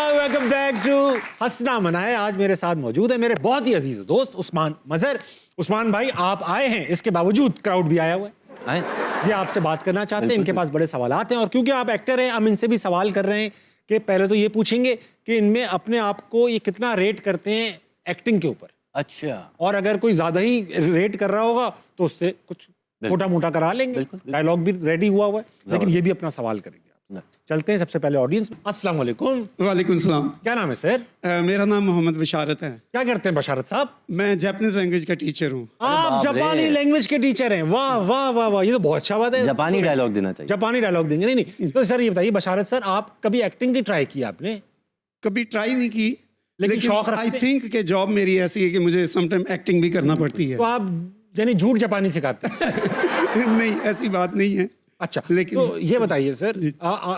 वेलकम बैक टू हंसना मनाए। आज मेरे साथ मौजूद है मेरे बहुत ही अजीज दोस्त उस्मान मजहर। उस्मान भाई, आप आए हैं, इसके बावजूद क्राउड भी आया हुआ है। ये आपसे बात करना चाहते हैं, इनके पास बड़े सवालात हैं, और क्योंकि आप एक्टर हैं, हम इनसे भी सवाल कर रहे हैं कि पहले तो ये पूछेंगे कि इनमें अपने आप को ये कितना रेट करते हैं एक्टिंग के ऊपर। अच्छा, और अगर कोई ज्यादा ही रेट कर रहा होगा तो उससे कुछ छोटा मोटा करा लेंगे। डायलॉग भी रेडी हुआ है, लेकिन ये भी अपना सवाल करेंगे। चलते हैं सबसे पहले ऑडियंस में। अस्सलाम वालेकुम। वालेकुम सलाम। क्या नाम है सर? मेरा नाम मोहम्मद बशारत है। क्या करते हैं बशारत साहब? मैं जापानीज लैंग्वेज का टीचर हूँ। आप जापानी लैंग्वेज के टीचर हैं? वाह वाह वाह वाह, ये तो बहुत अच्छा बात है। जापानी डायलॉग देना चाहिए। जापानी डायलॉग देंगे? नहीं। तो सर ये बताइए बशारत सर, आप कभी एक्टिंग की ट्राई की आपने? कभी ट्राई नहीं की, लेकिन शौक रखते आई हैं? थिंक कि जॉब मेरी ऐसी है कि मुझे समटाइम एक्टिंग भी करना पड़ती है। तो आप यानी झूठ जापानी सिखाते हैं? नहीं, ऐसी बात नहीं है। अच्छा, लेकिन तो ये बताइए सर,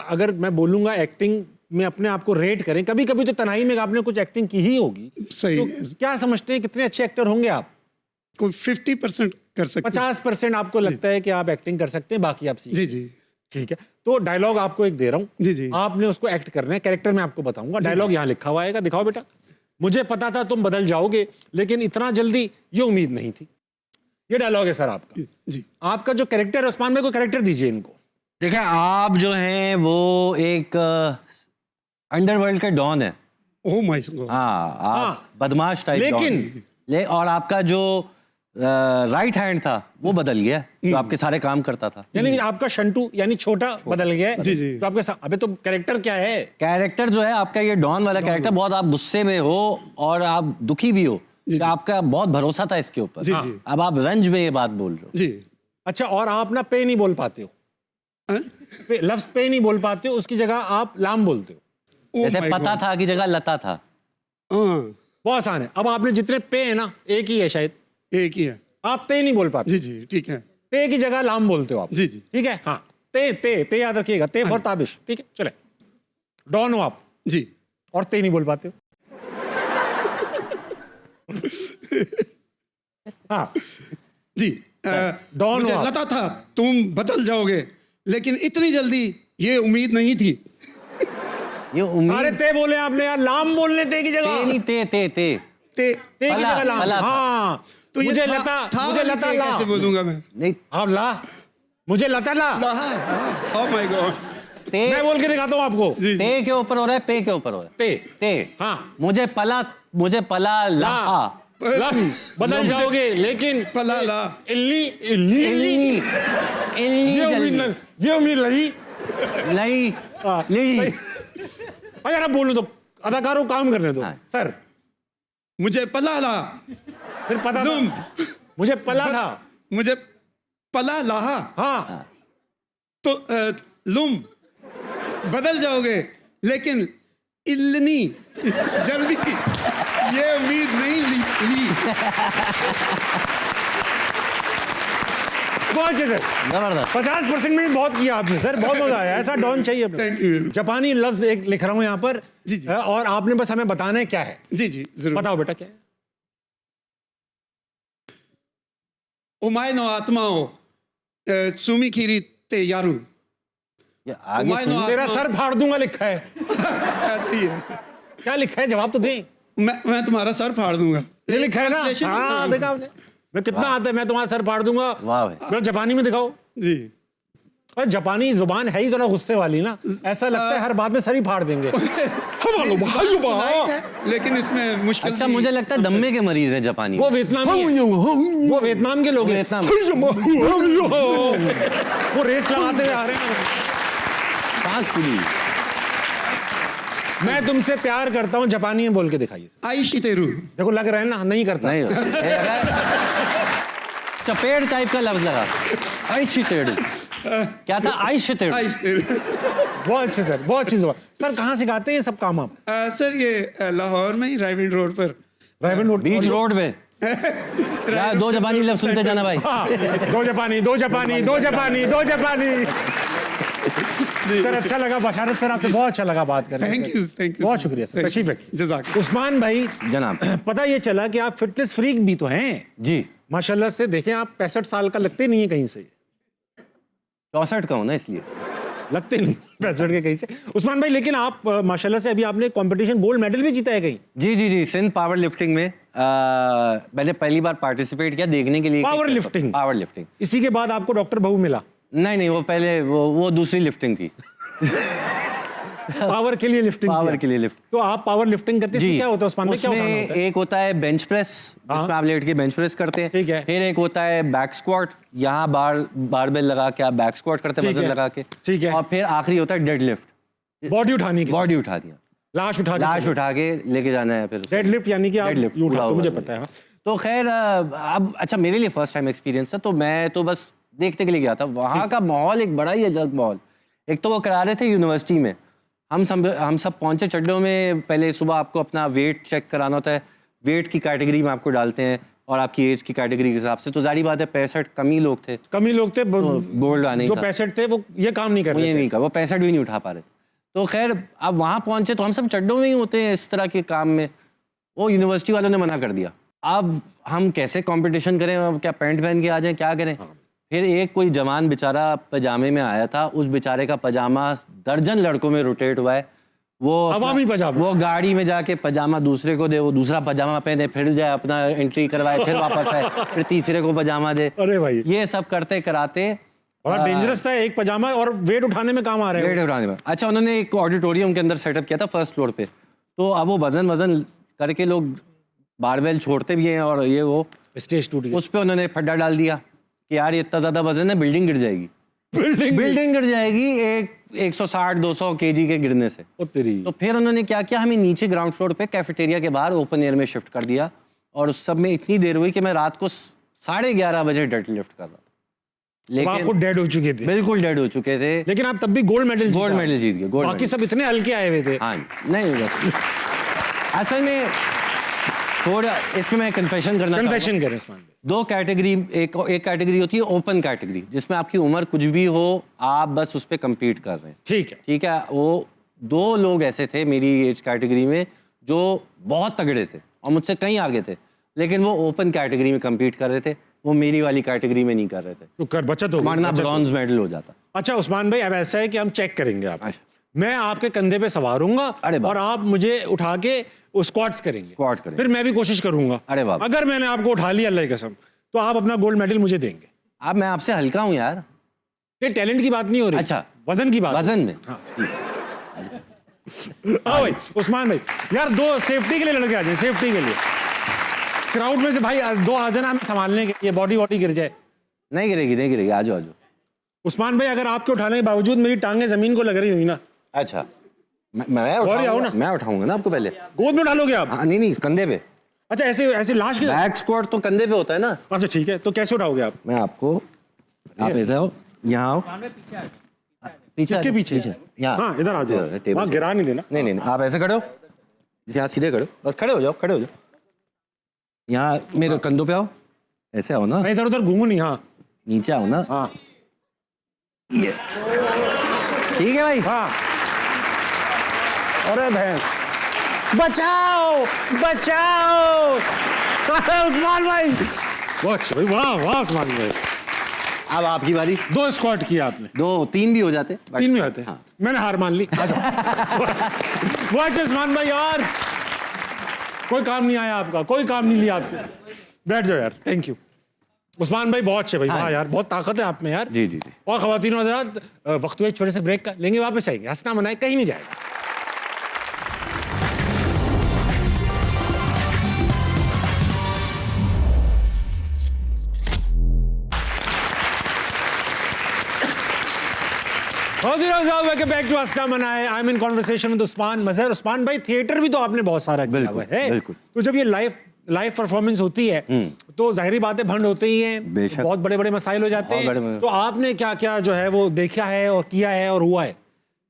अगर मैं बोलूंगा एक्टिंग में अपने आप को रेट करें, कभी कभी तो तन्हाई में आपने कुछ एक्टिंग की ही होगी, सही तो है। क्या समझते हैं कितने अच्छे एक्टर होंगे आप? कोई 50% कर सकते। 50% आपको लगता है कि आप एक्टिंग कर सकते हैं, बाकी आप सीख। जी जी ठीक है, तो डायलॉग आपको एक दे रहा हूँ, जी जी। आपने उसको एक्ट करना है, कैरेक्टर में आपको बताऊंगा, डायलॉग यहाँ लिखा हुआ आएगा, दिखाओ बेटा। मुझे पता था तुम बदल जाओगे, लेकिन इतना जल्दी ये उम्मीद नहीं थी। ये डायलॉग है सर आपका। जी। आपका जो कैरेक्टर है, उस्मान भाई को कैरेक्टर दीजिए इनको। देखिए, आप जो हैं वो एक अंडरवर्ल्ड के डॉन है। Oh my God. हाँ, आप बदमाश टाइप लेकिन और आपका जो राइट हैंड था वो बदल गया, जो आपके सारे काम करता था। यानी आपका शंटू यानी छोटा बदल गया है। जी, जी। तो आपके अबे तो कैरेक्टर क्या है? कैरेक्टर जो है आपका ये डॉन वाला कैरेक्टर, बहुत आप गुस्से में हो और आप दुखी भी हो, तो आपका बहुत भरोसा था इसके ऊपर। जी, जी। अब आप रंज में ये बात बोल रहे हो। जी। अच्छा, और आप ना पे नहीं बोल पाते हो, लफ्ज पे नहीं बोल पाते हो, उसकी जगह आप लाम बोलते हो। जैसे पता था की जगह लता था। बहुत आसान है। अब आपने जितने पे है ना, एक ही है शायद, एक ही है। आप ते नहीं बोल पाते। जी जी, ठीक है। ते की जगह लाम बोलते हो आप। जी जी, ठीक है। हाँ, ते याद रखिएगा, ते फॉर ताबिश। ठीक है, चले। डॉन हो आप जी। और ते नहीं बोल पाते हो। हाँ जी। डॉन मुझे हो आप। लता था तुम बदल जाओगे, लेकिन इतनी जल्दी ये उम्मीद नहीं थी। ये उम्मीद। अरे ते बोले आपने यार, लाम बोलने ते की जगह। ते नहीं, ते ते ते की जगह लाम। पला था। हाँ, तो मुझे लता ला। कैसे बोलूंगा मैं? नहीं, आप ला, मुझे लता ला। Oh my God. ते मैं बोल के दिखाता हूँ आपको। ते के ऊपर हो रहा है, पे के ऊपर हो रहा है। ते। ते। हाँ, मुझे पला ला। बदल जाओगे लेकिन पलाला इल्ली इल्ली इल्ली ये उम्मीद नहीं नहीं हाँ, नहीं अगर आप बोलूं तो अदाकारों को काम करने दो हाँ। सर मुझे पलाला फिर पता लुम था मुझे पला था मुझे पला लाहा हाँ तो लुम बदल जाओगे लेकिन इल्लनी जल्दी ये उम्मीद नहीं ली बहुत अच्छे सर जबरदस्त 50% में बहुत किया आपने सर बहुत मजा आया ऐसा डॉन चाहिए अपने। थैंक यू जापानी लफ्ज एक लिख रहा हूं यहाँ पर जी, जी। और आपने बस हमें बताना है क्या है जी जी जरूर बताओ बेटा क्या है उमाय नो आत्मा हो सुमी खीरी ते यारू ये आगे उमाय नो सुन- तेरा आत्मा सर फाड़ दूंगा लिखा है ऐसे ही है क्या लिखा है जवाब तो दें मैं तुम्हारा सर फाड़ दूंगा ये लिखा है ना Translation हाँ होता है। देखा आपने मैं कितना आता है मैं तुम्हारा सर फाड़ दूंगा वाह भाई। जरा जापानी में दिखाओ जी और जापानी जुबान है ही थोड़ा गुस्से वाली ना ऐसा लगता है हर बात में सर ही फाड़ देंगे Polite है, लेकिन इसमें मुश्किल अच्छा भी- मुझे लगता है दम्मे के मरीज हैं जापानी वो में। वियतनामी है। वो वियतनाम के लोग हैं। वियतनाम। वो रेस लगाते हुए आ रहे हैं सांस फूली मैं तुमसे प्यार करता हूँ जापानी में बोल के दिखाइए आइशी तेरू देखो लग रहा है ना नहीं करता नहीं चपेट टाइप का लफ्ज लगा आइशिटेड क्या था आइशिटेड आइश तेरू बहुत अच्छे सर बहुत अच्छी जुबान सर कहाँ सिखाते हैं ये सब काम आप सर ये लाहौर में ही राइविंड रोड पर रायवन रोड बीच रोड पे यार, दो जापानी लफ्ज सुनते जाना भाई हाँ, दो जापानी दो जापानी दो जापानी दो जापानी सर अच्छा लगा बशारत सर आपसे बहुत अच्छा लगा बात करके थैंक यू बहुत शुक्रिया सर तशरीफ रखिए। जजाक उस्मान भाई जनाब पता ये चला कि आप फिटनेस फ्रीक भी तो हैं जी माशाल्लाह से देखें आप 65 साल का लगते नहीं है कहीं से 64 का हूँ ना इसलिए लगते नहीं 65 के कहीं से उस्मान भाई लेकिन आप माशाल्लाह से अभी आपने कंपटीशन गोल्ड मेडल भी जीता है कहीं जी जी जी सिंध पावर लिफ्टिंग में मैंने पहली बार पार्टिसिपेट किया देखने के लिए पावर लिफ्टिंग पावर लिफ्टिंग इसी के बाद आपको डॉक्टर बहू मिला नहीं नहीं वो पहले वो दूसरी लिफ्टिंग थी पावर के लिए लिफ्टिंग पावर किया। के लिए लिफ्ट तो आप पावर लिफ्टिंग करते हैं क्या होता है उस्मान भाई क्या उसमें उठाना होता है एक होता है बेंच प्रेस जिसमें आप लेट के बेंच प्रेस करते हैं ठीक है। फिर एक होता है बैक स्क्वाट यहाँ बारबेल लगा के आप बैक स्क्वाट करते हैं ठीक वजन है। लगा के ठीक है। और फिर आखिरी होता है डेड लिफ्ट बॉडी उठाने की बॉडी उठा दिया लाश उठा लाश उठा के लेके जाना है फिर डेड लिफ्ट यानी कि आप Deadlift, ये उठाते पूरा हो, मुझे होगा। पता है हाँ। तो खैर अब अच्छा मेरे लिए फर्स्ट टाइम एक्सपीरियंस था तो मैं तो बस देखने के लिए गया था वहाँ का माहौल एक बड़ा ही अलग माहौल एक तो वो करा रहे थे यूनिवर्सिटी में हम सब पहुंचे चड्डों में पहले सुबह आपको अपना वेट चेक कराना होता है वेट की कैटेगरी में आपको डालते हैं और आपकी एज की कैटेगरी के हिसाब से तो जारी बात है 65 कम ही लोग थे कम ही लोग थे गोल्ड आने जो का 65 थे वो ये काम नहीं कर वो ये रहे थे नहीं कहा वो 65 भी नहीं उठा पा रहे तो खैर अब वहाँ पहुंचे तो हम सब चड्डों में ही होते हैं इस तरह के काम में वो यूनिवर्सिटी वालों ने मना कर दिया अब हम कैसे कंपटीशन करें अब क्या पैंट पहन के आ जाएं क्या करें फिर एक कोई जवान बेचारा पजामे में आया था उस बेचारे का पजामा दर्जन लड़कों में रोटेट हुआ है वो अवामी पजामा। वो गाड़ी में जाके पजामा दूसरे को दे वो दूसरा पजामा पहने फिर जाए अपना एंट्री करवाए फिर वापस आए फिर तीसरे को पजामा दे अरे भाई ये सब करते कराते बड़ा डेंजरस था एक पजामा और वेट उठाने में काम आ रहे वेट हैं उठाने में अच्छा उन्होंने एक ऑडिटोरियम के अंदर सेटअप किया था फर्स्ट फ्लोर पे तो अब वो वजन करके लोग बारबेल छोड़ते भी हैं और ये वो स्टेज टूट गया उस पे उन्होंने फड्डा डाल दिया कि यार ये इतना ज्यादा वजन है बिल्डिंग गिर जाएगी बिल्डिंग गिर जाएगी एक 160-200 केजी के गिरने से ओ तेरी तो फिर उन्होंने क्या किया हमें नीचे ग्राउंड फ्लोर पे कैफेटेरिया के बाहर ओपन एयर में शिफ्ट कर दिया और उस सब में इतनी देर हुई कि मैं रात को 11:30 बजे डेड लिफ्ट कर रहा था तो आपको लेकिन डेड हो चुके थे बिल्कुल डेड हो चुके थे लेकिन आप तब भी गोल्ड मेडल जीत गए गोल्ड बाकी सब इतने हल्के आए हुए थे हाँ नहीं बस असल में थोड़ा इसमें मैं कन्फेशन करना चाहूंगा। कन्फेशन करें उस्मान भाई दो कैटेगरी एक कैटेगरी होती है ओपन कैटेगरी जिसमें आपकी उम्र कुछ भी हो आप बस उस पर कम्पीट कर रहे हैं ठीक है वो दो लोग ऐसे थे मेरी एज कैटेगरी में जो बहुत तगड़े थे और मुझसे कहीं आगे थे लेकिन वो ओपन कैटेगरी में कम्पीट कर रहे थे वो मेरी वाली कैटेगरी में नहीं कर रहे थे तो कर बचत हो वरना ब्रॉन्ज मेडल हो जाता अच्छा उस्मान भाई अब ऐसा है कि हम चेक करेंगे आप अच्छा। मैं आपके कंधे पे सवार हूंगा अरे बाप। और आप मुझे उठा के स्क्वाट्स करेंगे Squat करेंगे। फिर मैं भी कोशिश करूंगा अरे बाप। अगर मैंने आपको उठा लिया अल्लाह की कसम तो आप अपना गोल्ड मेडल मुझे देंगे अब मैं आपसे हल्का हूँ यार ये टैलेंट की बात नहीं हो रही अच्छा। वजन की बात वजन में हाँ भाई उस्मान भाई यार दो सेफ्टी के लिए लड़के आ जाए सेफ्टी के लिए क्राउड में से भाई दो आ जाना हमें संभालने के, ये बॉडी गिर जाए। नहीं गिरेगी, नहीं गिरेगी, आ जाओ आ जाओ। उस्मान भाई अगर आपके उठाने के बावजूद मेरी टांगे जमीन को लग रही हुई ना, अच्छा मैं उठाऊंगा, मैं उठाऊंगा ना आपको पहले। गोद में उठा लोगे आप? हाँ, नहीं कंधे पे। अच्छा ऐसे लाश के, बैक स्क्वाट तो कंधे पे होता है ना। अच्छा ठीक है, तो कैसे उठाओगे आप? मैं आपको, आप ऐसे आओ, यहाँ आओ, पीछे किसके पीछे? यहाँ, हाँ इधर आ जाओ, टेबल वहाँ से। गिरा नहीं देना। नहीं आप ऐसे खड़े हो, यहाँ सीधे खड़े हो, बस खड़े हो जाओ, खड़े हो जाओ। यहाँ मेरे कंधों पे आओ, ऐसे आओ ना, मैं इधर उधर घूमू नहीं। हाँ नीचे आओ ना। हाँ ये ठीक है भाई। हाँ। अरे भैंस, बचाओ बचाओ उस्मान भाई। बहुत अच्छे भाई, वाह वाह उस्मान भाई। अब आपकी बारी। 2 स्क्वाट किया आपने। 2-3 भी हो जाते, 3 भी होते हैं। हाँ। मैंने हार मान ली। आ जाओ। वो अच्छे उस्मान भाई यार, कोई काम नहीं आया आपका, कोई काम नहीं लिया आपसे। बैठ जाओ यार, थैंक यू उस्मान भाई, बहुत अच्छे भाई। वाह यार, बहुत ताकत है आप में यार। जी। और ख़वातीन और हज़रात, वक्त हुआ एक छोटे से ब्रेक का, लेंगे वापस आएंगे। हंसना मनाए, कहीं नहीं जाएगा। वेलकम बैक टू हंसना मनाए। I am in conversation with Usman Mazhar. Usman भाई, थिएटर भी तो आपने बहुत सारा किया हुआ है। बिल्कुल। तो जब ये लाइव परफॉर्मेंस होती है तो जाहिर बातें भंड होते ही हैं, बेशक। बहुत बड़े बड़े मसाइल हो जाते हैं। तो आपने क्या क्या जो है वो देखा है और किया है और हुआ है?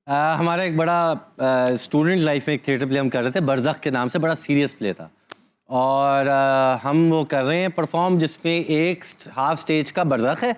हमारा एक बड़ा स्टूडेंट लाइफ में एक थिएटर प्ले हम कर रहे थे, बरज़ख के नाम से, बड़ा सीरियस प्ले था। और हम वो कर रहे हैं परफॉर्म, जिसमें एक हाफ स्टेज का बरज़ख है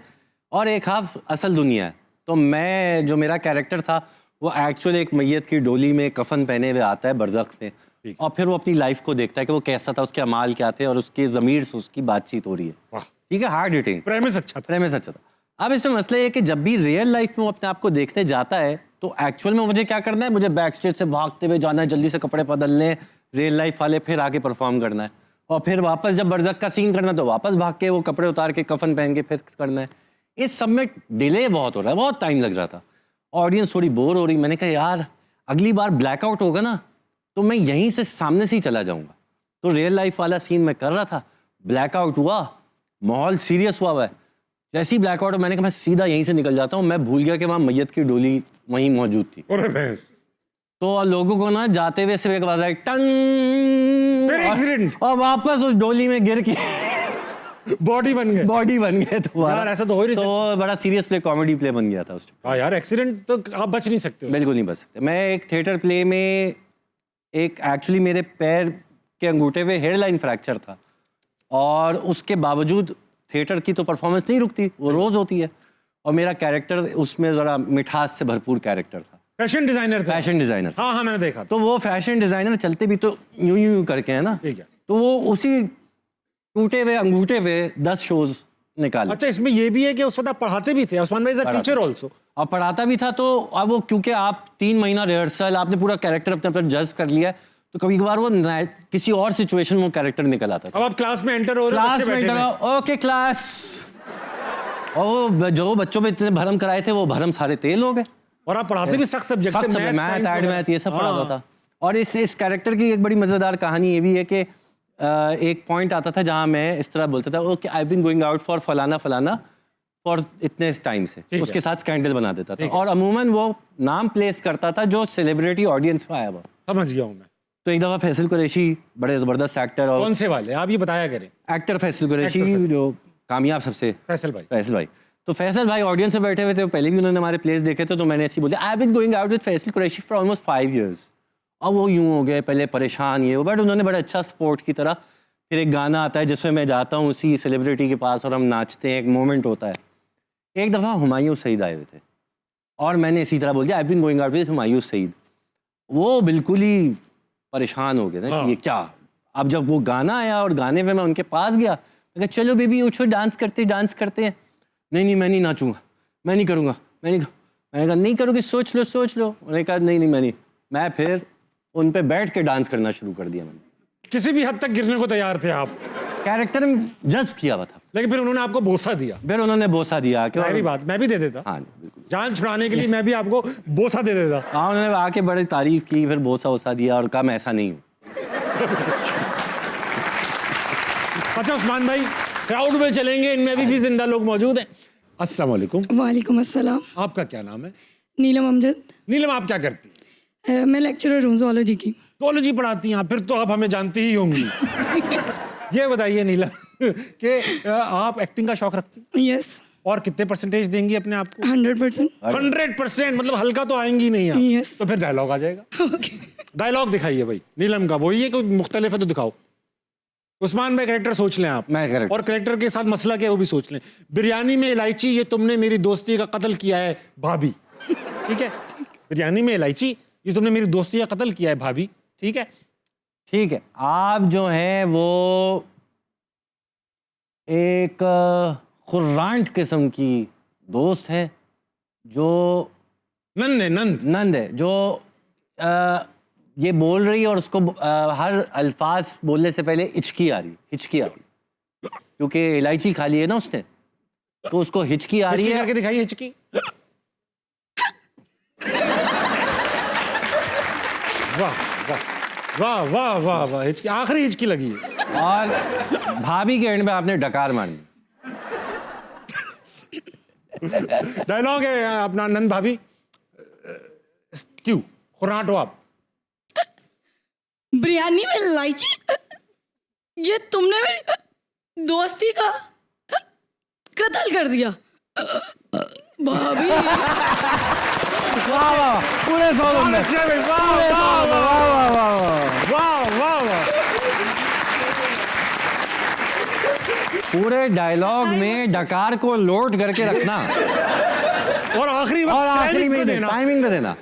और एक हाफ असल दुनिया है। तो मैं, जो मेरा कैरेक्टर था, वो एक्चुअल एक मैयत की डोली में कफन पहने हुए आता है बरज़ख में, और फिर वो अपनी लाइफ को देखता है कि वो कैसा था, उसके अमाल क्या थे, और उसके ज़मीर से उसकी बातचीत हो रही है। वाह, ठीक है, हार्ड हिटिंग प्रेमिस अच्छा था। प्रेमिस अच्छा था। अब इसमें मसला ये है कि जब भी रियल लाइफ में वो अपने आप को देखने जाता है, तो एक्चुअल में मुझे क्या करना है, मुझे बैक स्टेज से भागते हुए जाना है, जल्दी से कपड़े बदलने, रियल लाइफ वाले फिर आके परफॉर्म करना है, और फिर वापस जब बरज़ख का सीन करना है तो वापस भाग के वो कपड़े उतार के कफन पहन के फिर करना है। इस सब में डिले बहुत हो रहा है, बहुत टाइम लग रहा था, ऑडियंस थोड़ी बोर हो रही। मैंने कहा यार अगली बार ब्लैकआउट होगा ना तो मैं यहीं से सामने से ही चला जाऊंगा। तो रियल लाइफ वाला सीन मैं कर रहा था, ब्लैकआउट हुआ, माहौल सीरियस हुआ है। जैसे ही ब्लैकआउट, मैंने कहा मैं सीधा यहीं से निकल जाता हूँ। मैं भूल गया कि वहाँ मैयत की डोली वहीं मौजूद थी। अरे भैंस। तो लोगों को ना जाते हुए सिर्फ एक आवाज आई, टंग, एक्सीडेंट, और वापस उस डोली में गिर के बॉडी बन गए। तो यार ऐसा तो हो ही नहीं तो बड़ा सीरियस प्ले, कॉमेडी प्ले बन गया था उस टाइम। हाँ यार, एक्सीडेंट तो आप बच नहीं सकते। बिल्कुल नहीं बच सकते। मैं एक थिएटर प्ले में एक्चुअली मेरे पैर के अंगूठे पे हेयरलाइन फ्रैक्चर था, और उसके बावजूद थिएटर की तो परफॉर्मेंस नहीं रुकती, वो रोज होती है, और मेरा कैरेक्टर उसमें ज़रा मिठास से भरपूर कैरेक्टर था। फैशन डिजाइनर था। Fashion designer. हाँ हाँ, मैंने देखा। तो वो फैशन डिजाइनर चलते भी तो यूं करके है ना, ठीक है। तो वो उसी टूटे हुए अंगूठे पे 10 शोज निकाले। अच्छा, इसमें ये भी है कि उस वक्त आप पढ़ाते भी थे, उस्मान भाई, टीचर ऑल्सो। और पढ़ाता भी था। तो अब वो क्योंकि आप 3 महीना रिहर्सल, आपने पूरा कैरेक्टर अपने ऊपर जज कर लिया, तो कभी कभार वो किसी और सिचुएशन में वो कैरेक्टर निकल आता था। अब आप क्लास में एंटर हो रहे हो, क्लास बच्चे में बैठे एंटर, हुए। ओके क्लास, और वो जो बच्चों पे इतने भरम कराए थे वो भरम सारे तेल हो गए। और आप पढ़ाते भी सख्त सब्जेक्ट, मैथ, एड मैथ, ये सब पढ़ाता था। और इस कैरेक्टर की एक बड़ी मजेदार कहानी ये भी है कि एक पॉइंट आता था जहां मैं इस तरह बोलता था, okay I been going out for फलाना फलाना फॉर इतने टाइम से, उसके साथ स्कैंडल बना देता था, और अमूमन वो नाम प्लेस करता था जो सेलिब्रिटी ऑडियंस में आया हुआ। समझ गया हूँ मैं। तो एक दफा फैसल कुरैशी, बड़े जबरदस्त एक्टर, और कौन से वाले आप ये बताया करें? एक्टर फैसल कुरैशी, जो कामयाब सबसे, फैसल भाई। तो फैसल भाई ऑडियंस में बैठे हुए थे, पहले भी उन्होंने हमारे प्लेस देखे थे, तो मैंने ऐसे बोला, I have been going out with Faisal Qureshi for almost 5 years। अब वो यूं हो गए, पहले परेशान ये, बट उन्होंने बड़ा अच्छा स्पोर्ट की तरह। फिर एक गाना आता है जिसमें मैं जाता हूँ उसी सेलिब्रिटी के पास और हम नाचते हैं, एक मोमेंट होता है। एक दफ़ा हुमायूं सईद आए हुए थे और मैंने इसी तरह बोल दिया, I have been going out with Humayun Saeed. वो बिल्कुल ही परेशान हो गए ना कि ये क्या। अब जब वो गाना आया और गाने पे मैं उनके पास गया, मैं कहा चलो बेबी उठो, डांस करते हैं। नहीं मैं नहीं नाचूंगा, मैं नहीं करूँगा, मैंने कहा नहीं करोगे, सोच लो। उन्होंने कहा नहीं। मैं फिर उन पे बैठ के डांस करना शुरू कर दिया। मैंने किसी भी हद तक गिरने को तैयार थे आप, कैरेक्टर में जज्ब किया हुआ था। लेकिन फिर उन्होंने आपको बोसा दिया। फिर उन्होंने बोसा दिया कि सारी बात मैं भी दे देता। हाँ बिल्कुल, जान छुड़ाने के लिए मैं भी आपको बोसा दे देता। हाँ, उन्होंने आके बड़ी तारीफ की, फिर बोसा दिया और कहा मैं ऐसा नहीं हूँ। अच्छा उस्मान भाई, क्राउड में चलेंगे, इनमें अभी भी जिंदा लोग मौजूद हैं। अस्सलाम वालेकुम, वालेकुम अस्सलाम। आपका क्या नाम है? नीलम अमजद। नीलम, आप क्या करती हैं? मैं लेक्चरर हूँ zoology की। zoology पढ़ाती हैं आप, फिर तो आप हमें जानती ही होंगी। ये बताइए नीलम कि आप एक्टिंग का शौक रखती हैं यस, और कितने परसेंटेज देंगी अपने आप को? 100%। 100%, मतलब हल्का तो आएंगी नहीं आप। Yes. तो फिर डायलॉग आ जाएगा। ओके। डायलॉग दिखाइए भाई नीलम का, वही है कोई मुख्तलिफ है तो दिखाओ। उस्मान भाई कैरेक्टर सोच लें आप, मैं character। और कैरेक्टर के साथ मसला क्या है वो भी सोच लें। बिरयानी में इलायची, ये तुमने मेरी दोस्ती का कत्ल किया है भाभी, ठीक है? बिरयानी में इलायची, ये तुमने मेरी दोस्ती का कत्ल किया है भाभी, ठीक है? ठीक है, आप जो हैं वो एक खुर्रांट किस्म की दोस्त है जो नंद है, नंद है, जो ये बोल रही है और उसको हर अल्फाज बोलने से पहले हिचकी आ रही, क्योंकि इलायची खा ली है ना उसने, तो उसको हिचकी आ रही हिचकी है। करके दिखाइए हिचकी। वाह वाह वाह वाह वाह वाह, हिचकी, आखिरी हिचकी लगी है। और भाभी के एंड में आपने डकार मार दी। डायलॉग है अपना, नंद भाभी क्यों खुराट हो आप? बिरयानी में इलायची, ये तुमने मेरी दोस्ती का कत्ल कर दिया भाभी। वाह वाह, पूरे 100 बहुत नंबर। अच्छे भाई, वाह वाह वाह वाह वाह वाह। पूरे डायलॉग में डकार को लोड करके रखना और आखिरी और आखिरी में देना। टाइमिंग में देना।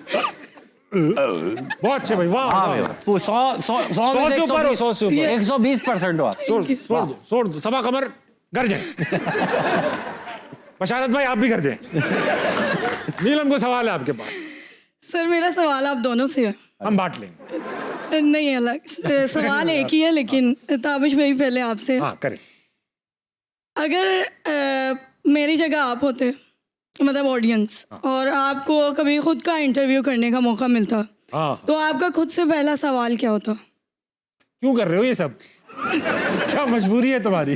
बहुत अच्छे भाई, वाह हाँ वाह। भाई, 100 100 से ऊपर हो, 100 से ऊपर। 120% हो आप। छोड़ दो सबा कमर घर जाए। बशारत भाई आप भी घर जाए। नीलम को सवाल है आपके पास, सर मेरा सवाल आप दोनों से है। हम बांट लेंगे। नहीं, अलग सवाल एक ही है, लेकिन ताबिश भाई पहले आपसे। हाँ करें। अगर मेरी जगह आप होते, मतलब ऑडियंस, और आपको कभी खुद का इंटरव्यू करने का मौका मिलता, हाँ, तो आपका खुद से पहला सवाल क्या होता? क्यों कर रहे हो ये सब? क्या मजबूरी है तुम्हारी?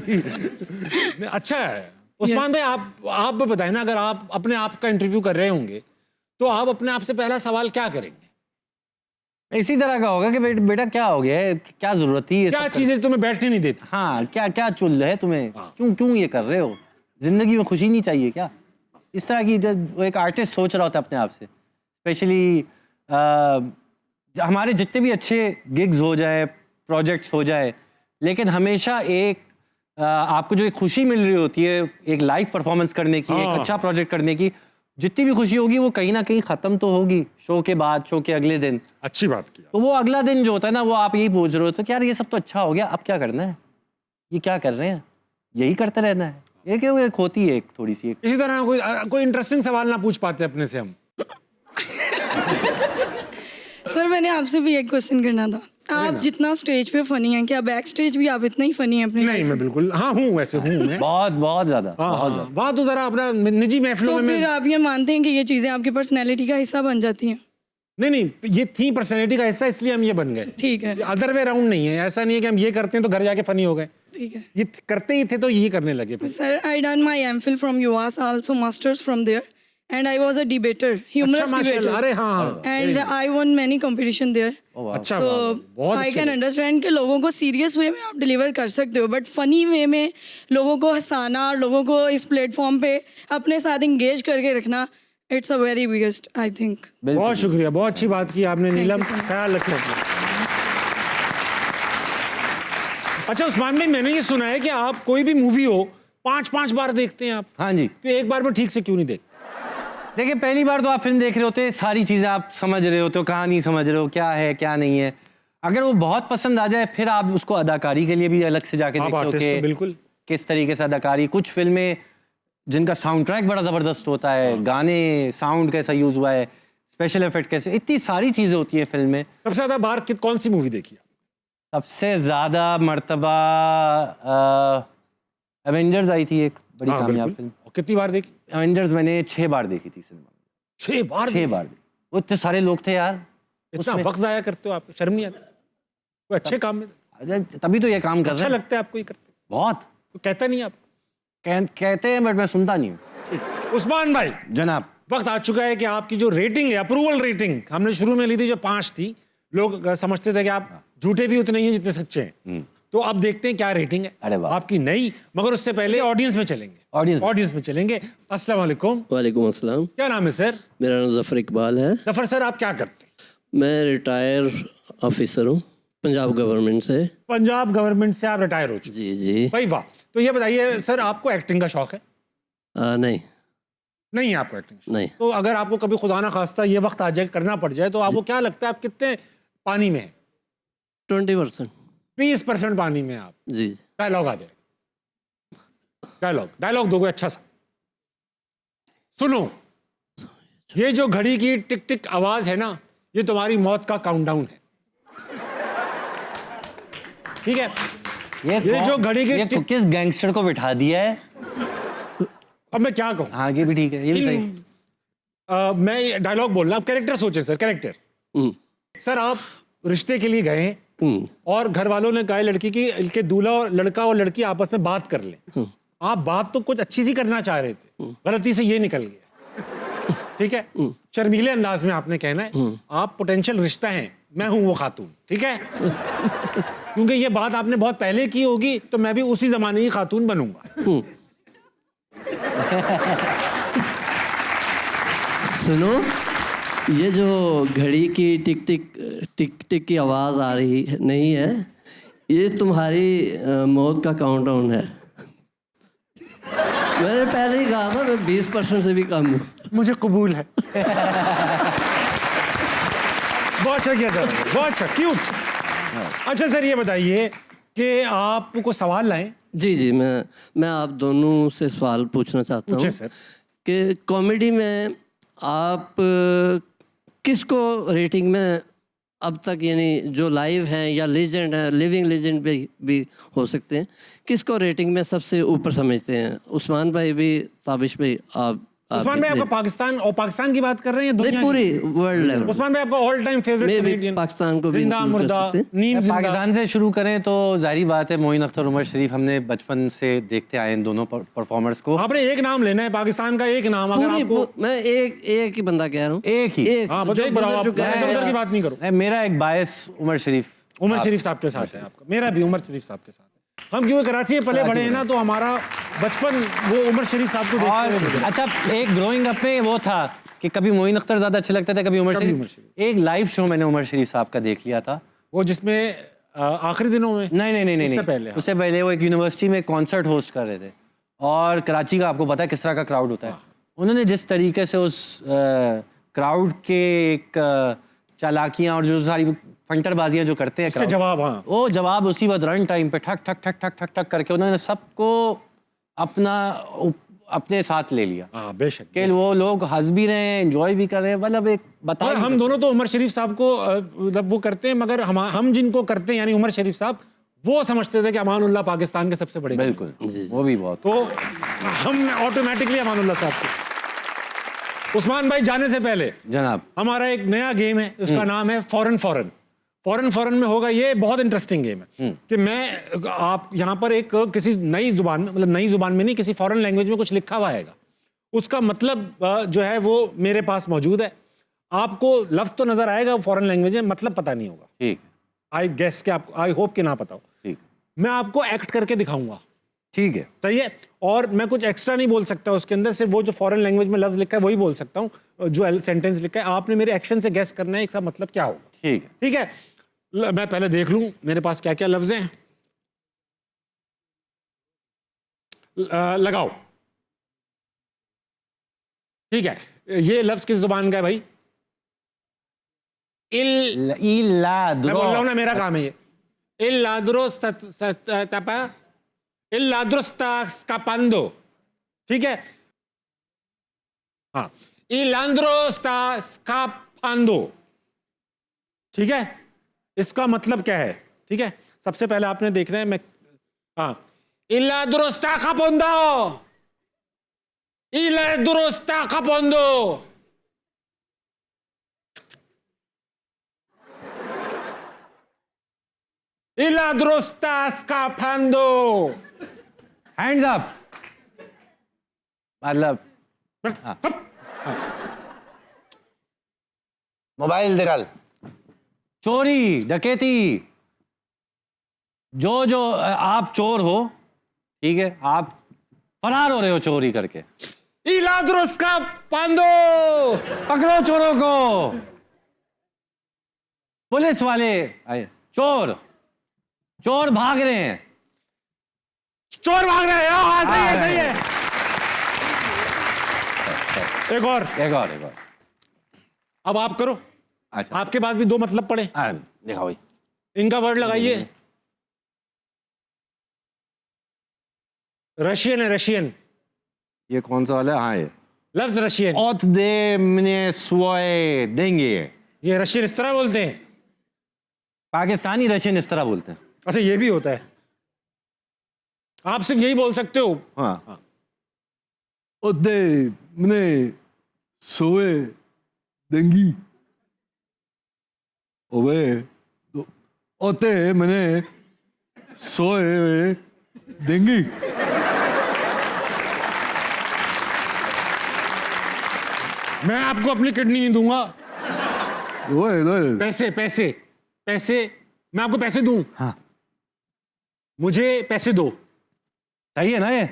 अच्छा है उस्मान भाई, आप बताएं ना, अगर आप अपने आप का इंटरव्यू कर रहे होंगे तो आप अपने आप से पहला सवाल क्या करेंगे? इसी तरह का होगा कि बेटा क्या हो गया है, क्या जरूरत थी, ये क्या सब चीजें तुम्हें बैठने नहीं देती? हाँ, क्या क्या चुल है तुम्हें, क्यों ये कर रहे हो, जिंदगी में खुशी नहीं चाहिए क्या? इस तरह की जब एक आर्टिस्ट सोच रहा होता है अपने आप से, स्पेशली हमारे जितने भी अच्छे गिग्स हो जाए, प्रोजेक्ट्स हो जाए, लेकिन हमेशा एक आपको जो एक खुशी मिल रही होती है एक लाइव परफॉर्मेंस करने की, एक अच्छा प्रोजेक्ट करने की, जितनी भी खुशी होगी वो कहीं ना कहीं खत्म तो होगी शो के बाद, शो के अगले दिन। अच्छी बात किया। तो वो अगला दिन जो होता है ना, वो आप यही पूछ रहे हो कि यार ये सब तो अच्छा हो गया, अब क्या करना है, ये क्या कर रहे हैं, यही करते रहना है। एक होती है एक थोड़ी सी इसी तरह कोई इंटरेस्टिंग सवाल ना पूछ पाते अपने से हम। सर मैंने आपसे भी एक क्वेश्चन करना था। आप जितना स्टेज पे फनी हैं, क्या बैक स्टेज भी आप इतना ही फनी हैं अपनी? नहीं, मैं बिल्कुल हाँ हूँ, वैसे हूँ मैं। बहुत ज्यादा। बात तो जरा अपना निजी महफिलों तो में फिर आप ये मानते हैं कि ये चीजें आपकी पर्सनैलिटी का हिस्सा बन जाती हैं? नहीं, ये थी पर्सनैलिटी का हिस्सा, इसलिए हम ये बन गए। ठीक है, अदर वे राउंड नहीं है, ऐसा नहीं है कि हम ये करते हैं तो घर जाके फनी हो गए। ठीक है। ये करते ही थे तो ये करने लगे फिर। Sir, I done my MPhil from UAS, also masters from there, and I was a debater, humorous अच्छा, माशाल्लाह, debater, अरे हाँ, and I won many competition there. अच्छा, So बहुत I अच्छे can understand कि लोगों को सीरियस वे में आप डिलीवर कर सकते हो, बट फनी वे में लोगों को हंसाना और लोगों को इस प्लेटफॉर्म पे अपने साथ इंगेज करके रखना, it's a very biggest, I think. बहुत शुक्रिया, बहुत अच्छी बात की आपने नीलम, you so much. ख्याल रखें अपना। अच्छा उस्मान भाई, मैंने ये सुना है कि आप कोई भी मूवी हो 5-5 बार देखते हैं आप, हाँ जी। तो एक बार में ठीक से क्यों नहीं देखते? देखिए, पहली बार तो आप फिल्म देख रहे होते, सारी चीजें आप समझ रहे होते हो, कहानी समझ रहे हो, क्या है क्या नहीं है। अगर वो बहुत पसंद आ जाए फिर आप उसको अदाकारी के लिए भी अलग से जाके आप देखते हो artist हो, कि बिल्कुल। किस तरीके से अदाकारी। कुछ फिल्में जिनका साउंड ट्रैक बड़ा जबरदस्त होता है, गाने, साउंड कैसा यूज हुआ है, स्पेशल इफेक्ट कैसे, इतनी सारी चीजें होती है फिल्म में। सबसे ज्यादा बार कौन सी मूवी देखी? सबसे ज्यादा मर्तबा एवेंजर्स आई थी, एक बड़ी हाँ, कामयाब बिल्कुल। फिल्म। और कितनी बार देखी? एवेंजर्स मैंने 6 बार देखी थी सिनेमा में। 6 बार? 6 बार देखी। वो इतने सारे लोग थे यार इतना उसमें। वक्त जाया करते हो आप, शर्म नहीं आती? कोई अच्छे काम में अच्छा, तभी तो ये काम कर अच्छा रहे हैं। लगता है आपको ये करते? बहुत तो कहता नहीं आप? कहते हैं बट मैं सुनता नहीं हूँ। उस्मान भाई, जनाब, वक्त आ चुका है कि आपकी जो रेटिंग है, अप्रूवल रेटिंग, हमने शुरू में ली थी जो 5 थी, लोग समझते थे कि आप झूठे भी उतने ही हैं जितने सच्चे हैं। तो अब देखते हैं क्या रेटिंग है अरे वाह। आपकी नई, मगर उससे पहले ऑडियंस में चलेंगे। ऑडियंस में चलेंगे। अस्सलाम वालेकुम। वालेकुम अस्सलाम। क्या नाम है सर? मेरा नाम जफ़र इकबाल है। जफर सर, आप क्या करते हैं? मैं रिटायर ऑफिसर हूँ पंजाब गवर्नमेंट से। पंजाब गवर्नमेंट से आप रिटायर हो चुके? जी जी। भाई वाह। तो ये बताइए सर, आपको एक्टिंग का शौक है? नहीं है आपको एक्टिंग? नहीं। तो अगर आपको कभी खुदा ना खास्ता ये वक्त आ जाए, करना पड़ जाए, तो आपको क्या लगता है आप कितने पानी में हैं? 20%। 20% पानी में आप। जी। डायलॉग आ जाए, डायलॉग दोगे अच्छा सा। सुनो, ये जो घड़ी की टिक टिक आवाज है ना, ये तुम्हारी मौत का काउंटडाउन है। ठीक है? ये जो घड़ी की टिक, किस गैंगस्टर को बिठा दिया है? अब मैं क्या कहूं? हाँ, ये भी ठीक है, ये भी सही। मैं डायलॉग बोल रहा हूं। कैरेक्टर सोचे सर, कैरेक्टर। हम्म, सर, आप रिश्ते के लिए गए हैं हम्म, और घर वालों ने कहा लड़की की, इनके दूल्हा और लड़का और लड़की आपस में बात कर ले। आप बात तो कुछ अच्छी सी करना चाह रहे थे, गलती से ये निकल गया। ठीक है? शर्मीले अंदाज में आपने कहना है आप पोटेंशियल रिश्ता हैं, मैं हूं वो खातून। ठीक है? क्योंकि ये बात आपने बहुत पहले की होगी, तो मैं भी उसी जमाने की खातून बनूंगा। सुनो, ये जो घड़ी की टिक टिक की आवाज़ आ रही नहीं है, ये तुम्हारी मौत का काउंटडाउन है। मैंने पहले ही कहा था मैं 20% से भी कम हूँ। मुझे कबूल है। बहुत अच्छा किया सर, बहुत अच्छा, क्यूट। अच्छा सर, ये बताइए कि आपको सवाल लाएं। जी जी, मैं आप दोनों से सवाल पूछना चाहता हूँ सर। कि कॉमेडी में आप किसको रेटिंग में अब तक, यानी जो लाइव हैं या लेजेंड हैं, लिविंग लेजेंड भी हो सकते हैं, किसको रेटिंग में सबसे ऊपर समझते हैं? उस्मान भाई भी, ताबिश भाई, आप उस्मान भाई आपका पाकिस्तान, और पाकिस्तान की बात कर रहे हैं दुनिया नहीं, पूरी वर्ल्ड लेवल। उस्मान भाई आपका ऑल टाइम फेवरेट मैं भी कॉमेडियन? पाकिस्तान को भी जिंदा include कर मुर्दा, सकते हैं। नीम जिंदा। पाकिस्तान से शुरू करें तो जाहिर बात है मोइन अख्तर, उमर शरीफ, हमने बचपन से देखते आए इन दोनों परफॉर्मर्स को। आपने एक नाम लेना है, पाकिस्तान का एक नाम। अगर आपको मैं एक ही बंदा कह रहा हूँ, एक ही। हाँ, बस जो एक बताओ, गुजर चुका आप है। इधर-उधर की बात नहीं करो। मेरा एक बायस उमर शरीफ शरीफ साहब के साथ है आपका। मेरा भी उमर शरीफ साहब के साथ है। हम क्योंकि कराची में पले बड़े हैं ना, तो हमारा बचपन वो उमर शरीफ साहब को देखते हुए और गुजरा। अच्छा, एक ग्रोइंग अप में वो था कि कभी मोइन अख्तर ज्यादा अच्छे लगते थे, कभी उमर शरीफ। एक लाइव शो मैंने उमर शरीफ साहब का देख लिया था, वो जिसमें आखिरी दिनों में नहीं उससे पहले वो एक यूनिवर्सिटी में कॉन्सर्ट होस्ट कर रहे थे, और कराची का आपको पता है किस तरह का क्राउड होता है। उन्होंने जिस तरीके से उस क्राउड के एक चालाकियां और जो सारी फंटरबाजियां जो करते हैं उसके जवाब, हाँ, वो जवाब उसी वक्त रन टाइम पे ठक ठक ठक ठक ठक ठक करके उन्होंने सबको अपने साथ ले लिया। हाँ, बेशक। कि वो लोग हंस भी रहे हैं, एंजॉय भी कर रहे हैं, मतलब एक बता और नहीं हम सकते। दोनों तो उमर शरीफ साहब को मतलब वो करते हैं, मगर हम जिनको करते हैं, यानी उमर शरीफ साहब, वो समझते थे कि अमानुल्लाह पाकिस्तान के सबसे बड़े। बिल्कुल, वो भी बहुत। तो हम ऑटोमेटिकली अमानुल्लाह साहब को। उस्मान भाई जाने से पहले जनाब, हमारा एक नया गेम है, उसका नाम है फॉरेन में होगा। ये बहुत इंटरेस्टिंग गेम है कि मैं आप यहाँ पर एक किसी नई जुबान में, मतलब नई जुबान में नहीं, किसी फॉरेन लैंग्वेज में कुछ लिखा हुआ आएगा, उसका मतलब जो है वो मेरे पास मौजूद है। आपको लफ्ज तो नजर आएगा फॉरेन लैंग्वेज में, मतलब पता नहीं होगा। ठीक आई गेस के आपको, आई होप कि ना पता हो। ठीक मैं आपको एक्ट करके दिखाऊंगा, ठीक है। सही है? और मैं कुछ एक्स्ट्रा नहीं बोल सकता उसके अंदर, सिर्फ वो जो फॉरेन लैंग्वेज में लफ्ज लिखा है वही बोल सकता हूँ, जो सेंटेंस लिखा है। आपने मेरे एक्शन से गेस करना है इसका मतलब क्या होगा। ठीक है। ठीक है? मैं पहले देख लूं मेरे पास क्या क्या लफ्ज हैं। लगाओ। ठीक है, ये लफ्ज किस जुबान का है भाई? मैं बोल रहा हूं ना, मेरा काम है ये। इलाद्रोस्तास्कापांदो। ठीक है? हाँ, इलांद्रोस्तास्कापांदो। ठीक है? इसका मतलब क्या है? ठीक है, सबसे पहले आपने देखना है, मैं हाँ, इलाद्रोस्ताकापोंदो, इलाद्रोस्ताकापोंदो। Iladrostas capando. हैंड्स अप मतलब हाँ। मोबाइल निकाल। चोरी डकैती जो जो आप चोर हो, ठीक है, आप फरार हो रहे हो चोरी करके, Y ladros escapando. पकड़ो चोरों को। पुलिस वाले आए, चोर चोर भाग रहे हैं। चोर भाग रहे हैं। हाँ, सही है, सही है। एक और। एक और अब आप करो। अच्छा आपके पास भी दो मतलब पड़े। देखा भाई, इनका वर्ड लगाइए। रशियन है, रशियन। ये कौन सा वाला है? हाँ, ये लफ्ज रशियन। ओत दे मने स्वय देंगे। ये रशियन इस तरह बोलते हैं। पाकिस्तानी रशियन इस तरह बोलते हैं। अच्छा, ये भी होता है। आप सिर्फ यही बोल सकते हो। हाँ, ओते मने सोए देंगी। ओवे ओते मने सोए देंगी। मैं आपको अपनी किडनी नहीं दूंगा। ओए पैसे पैसे पैसे, मैं आपको पैसे दूं? हाँ। मुझे पैसे दो। सही है ना ये?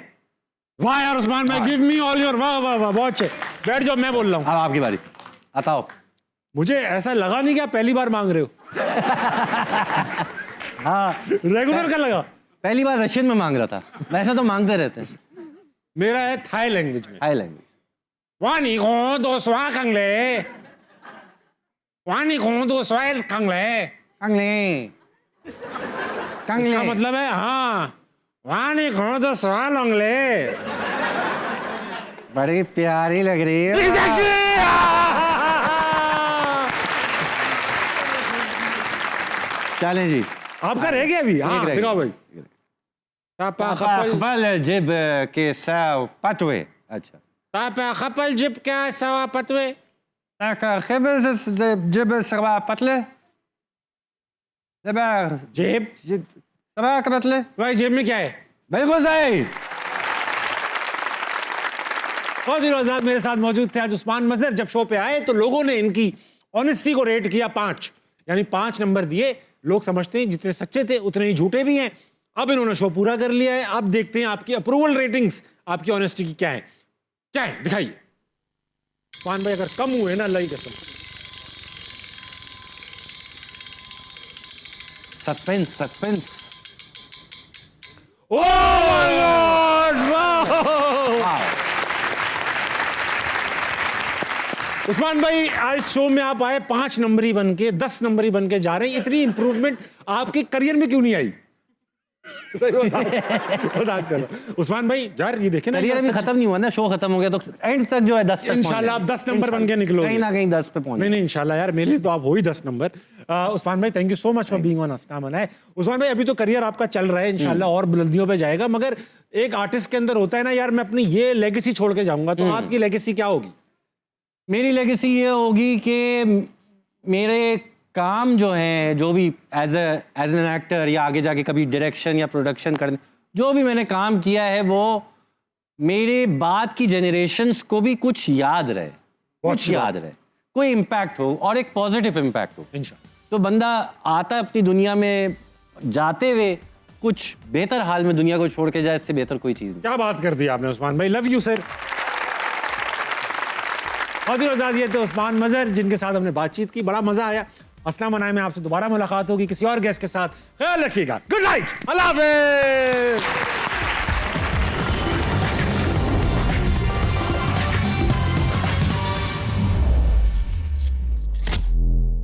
वाह यार उस्मान भाई, गिव मी ऑल योर। वाह वाह वाह, बहुत अच्छे। बैठ जाओ, मैं बोल रहा हूँ। अब आपकी बारी, बताओ। मुझे ऐसा लगा नहीं कि आप पहली बार मांग रहे हो। हाँ, रेगुलर का लगा। पहली बार रशियन में मांग रहा था, वैसे तो मांगते रहते हैं। मेरा है थाई लैंग्वेज में। High language. वानी को दो स्वा कंगले, वानी को दो स्वाइल कंगले। इसका मतलब है हाँ, वानी को दो स्वा लंगले। बड़ी प्यारी लग रही है। चलें जी, आपका रह गया अभी? हाँ, रह दिखाओ गया। भाई। तापा खपल, खपल जिब के साव पतवे। अच्छा, तापा खपल जिब क्या सवा पतवे। ताका खबल जिब सवा पतले। जेब, सवा का पतले। भाई जेब में क्या है? बिल्कुल सही। बहुत दिनों बाद मेरे साथ मौजूद थे आज उस्मान मजहर। जब शो पे आए तो लोगों ने इनकी ऑनेस्टी को रेट किया 5, यानी 5 नंबर दिए। लोग समझते हैं जितने सच्चे थे उतने ही झूठे भी हैं। अब इन्होंने शो पूरा कर लिया है। अब देखते हैं आपकी अप्रूवल रेटिंग्स, आपकी ऑनेस्टी की क्या है। क्या है दिखाइए। उस्मान भाई अगर कम हुए ना, अल्लाह की कसम। Suspense suspense. Oh my God, वाह। उस्मान भाई आज शो में आप आए 5 नंबरी बन के, 10 नंबरी बन के जा रहे हैं। इतनी इंप्रूवमेंट आपके करियर में क्यों नहीं आई? मजाक करो। उस्मान भाई यार ये देखे ना, करियर अभी खत्म नहीं हुआ ना, शो खत्म हो गया तो एंड तक जो है 10 तक इंशाल्लाह आप 10 नंबर बन के निकलोगे। कहीं ना कहीं 10 पे पहुंच। नहीं नहीं इंशाल्लाह यार, मेरे लिए तो आप हो ही 10 नंबर। उस्मान भाई thank you so much for being on अस्ना मनाए। उस्मान भाई अभी तो करियर आपका चल रहा है, इंशाल्लाह और बुलंदियों पे जाएगा। मगर एक आर्टिस्ट के अंदर होता है ना यार, मैं अपनी ये लेगेसी छोड़ के जाऊंगा, तो आपकी लेगेसी क्या होगी? मेरी लेगेसी ये होगी कि मेरे काम जो हैं, जो भी एज एन एक्टर या आगे जाके कभी डायरेक्शन या प्रोडक्शन करने, जो भी मैंने काम किया है वो मेरे बाद की जनरेशन्स को भी कुछ याद रहे, कुछ याद रहे, कोई इम्पैक्ट हो और एक पॉजिटिव इम्पैक्ट हो। इंशाल्लाह। तो बंदा आता है अपनी दुनिया में, जाते हुए कुछ बेहतर हाल में दुनिया को छोड़ के जाए, इससे बेहतर कोई चीज़ नहीं। क्या बात कर दी आपने उस्मान भाई, लव यू सर। और ये थे उस्मान मजहर जिनके साथ हमने बातचीत की, बड़ा मजा आया। अस्ना मनाए में आपसे दोबारा मुलाकात होगी किसी और गेस्ट के साथ। ख्याल रखिएगा। गुड नाइट, अल्लाह हाफिज़।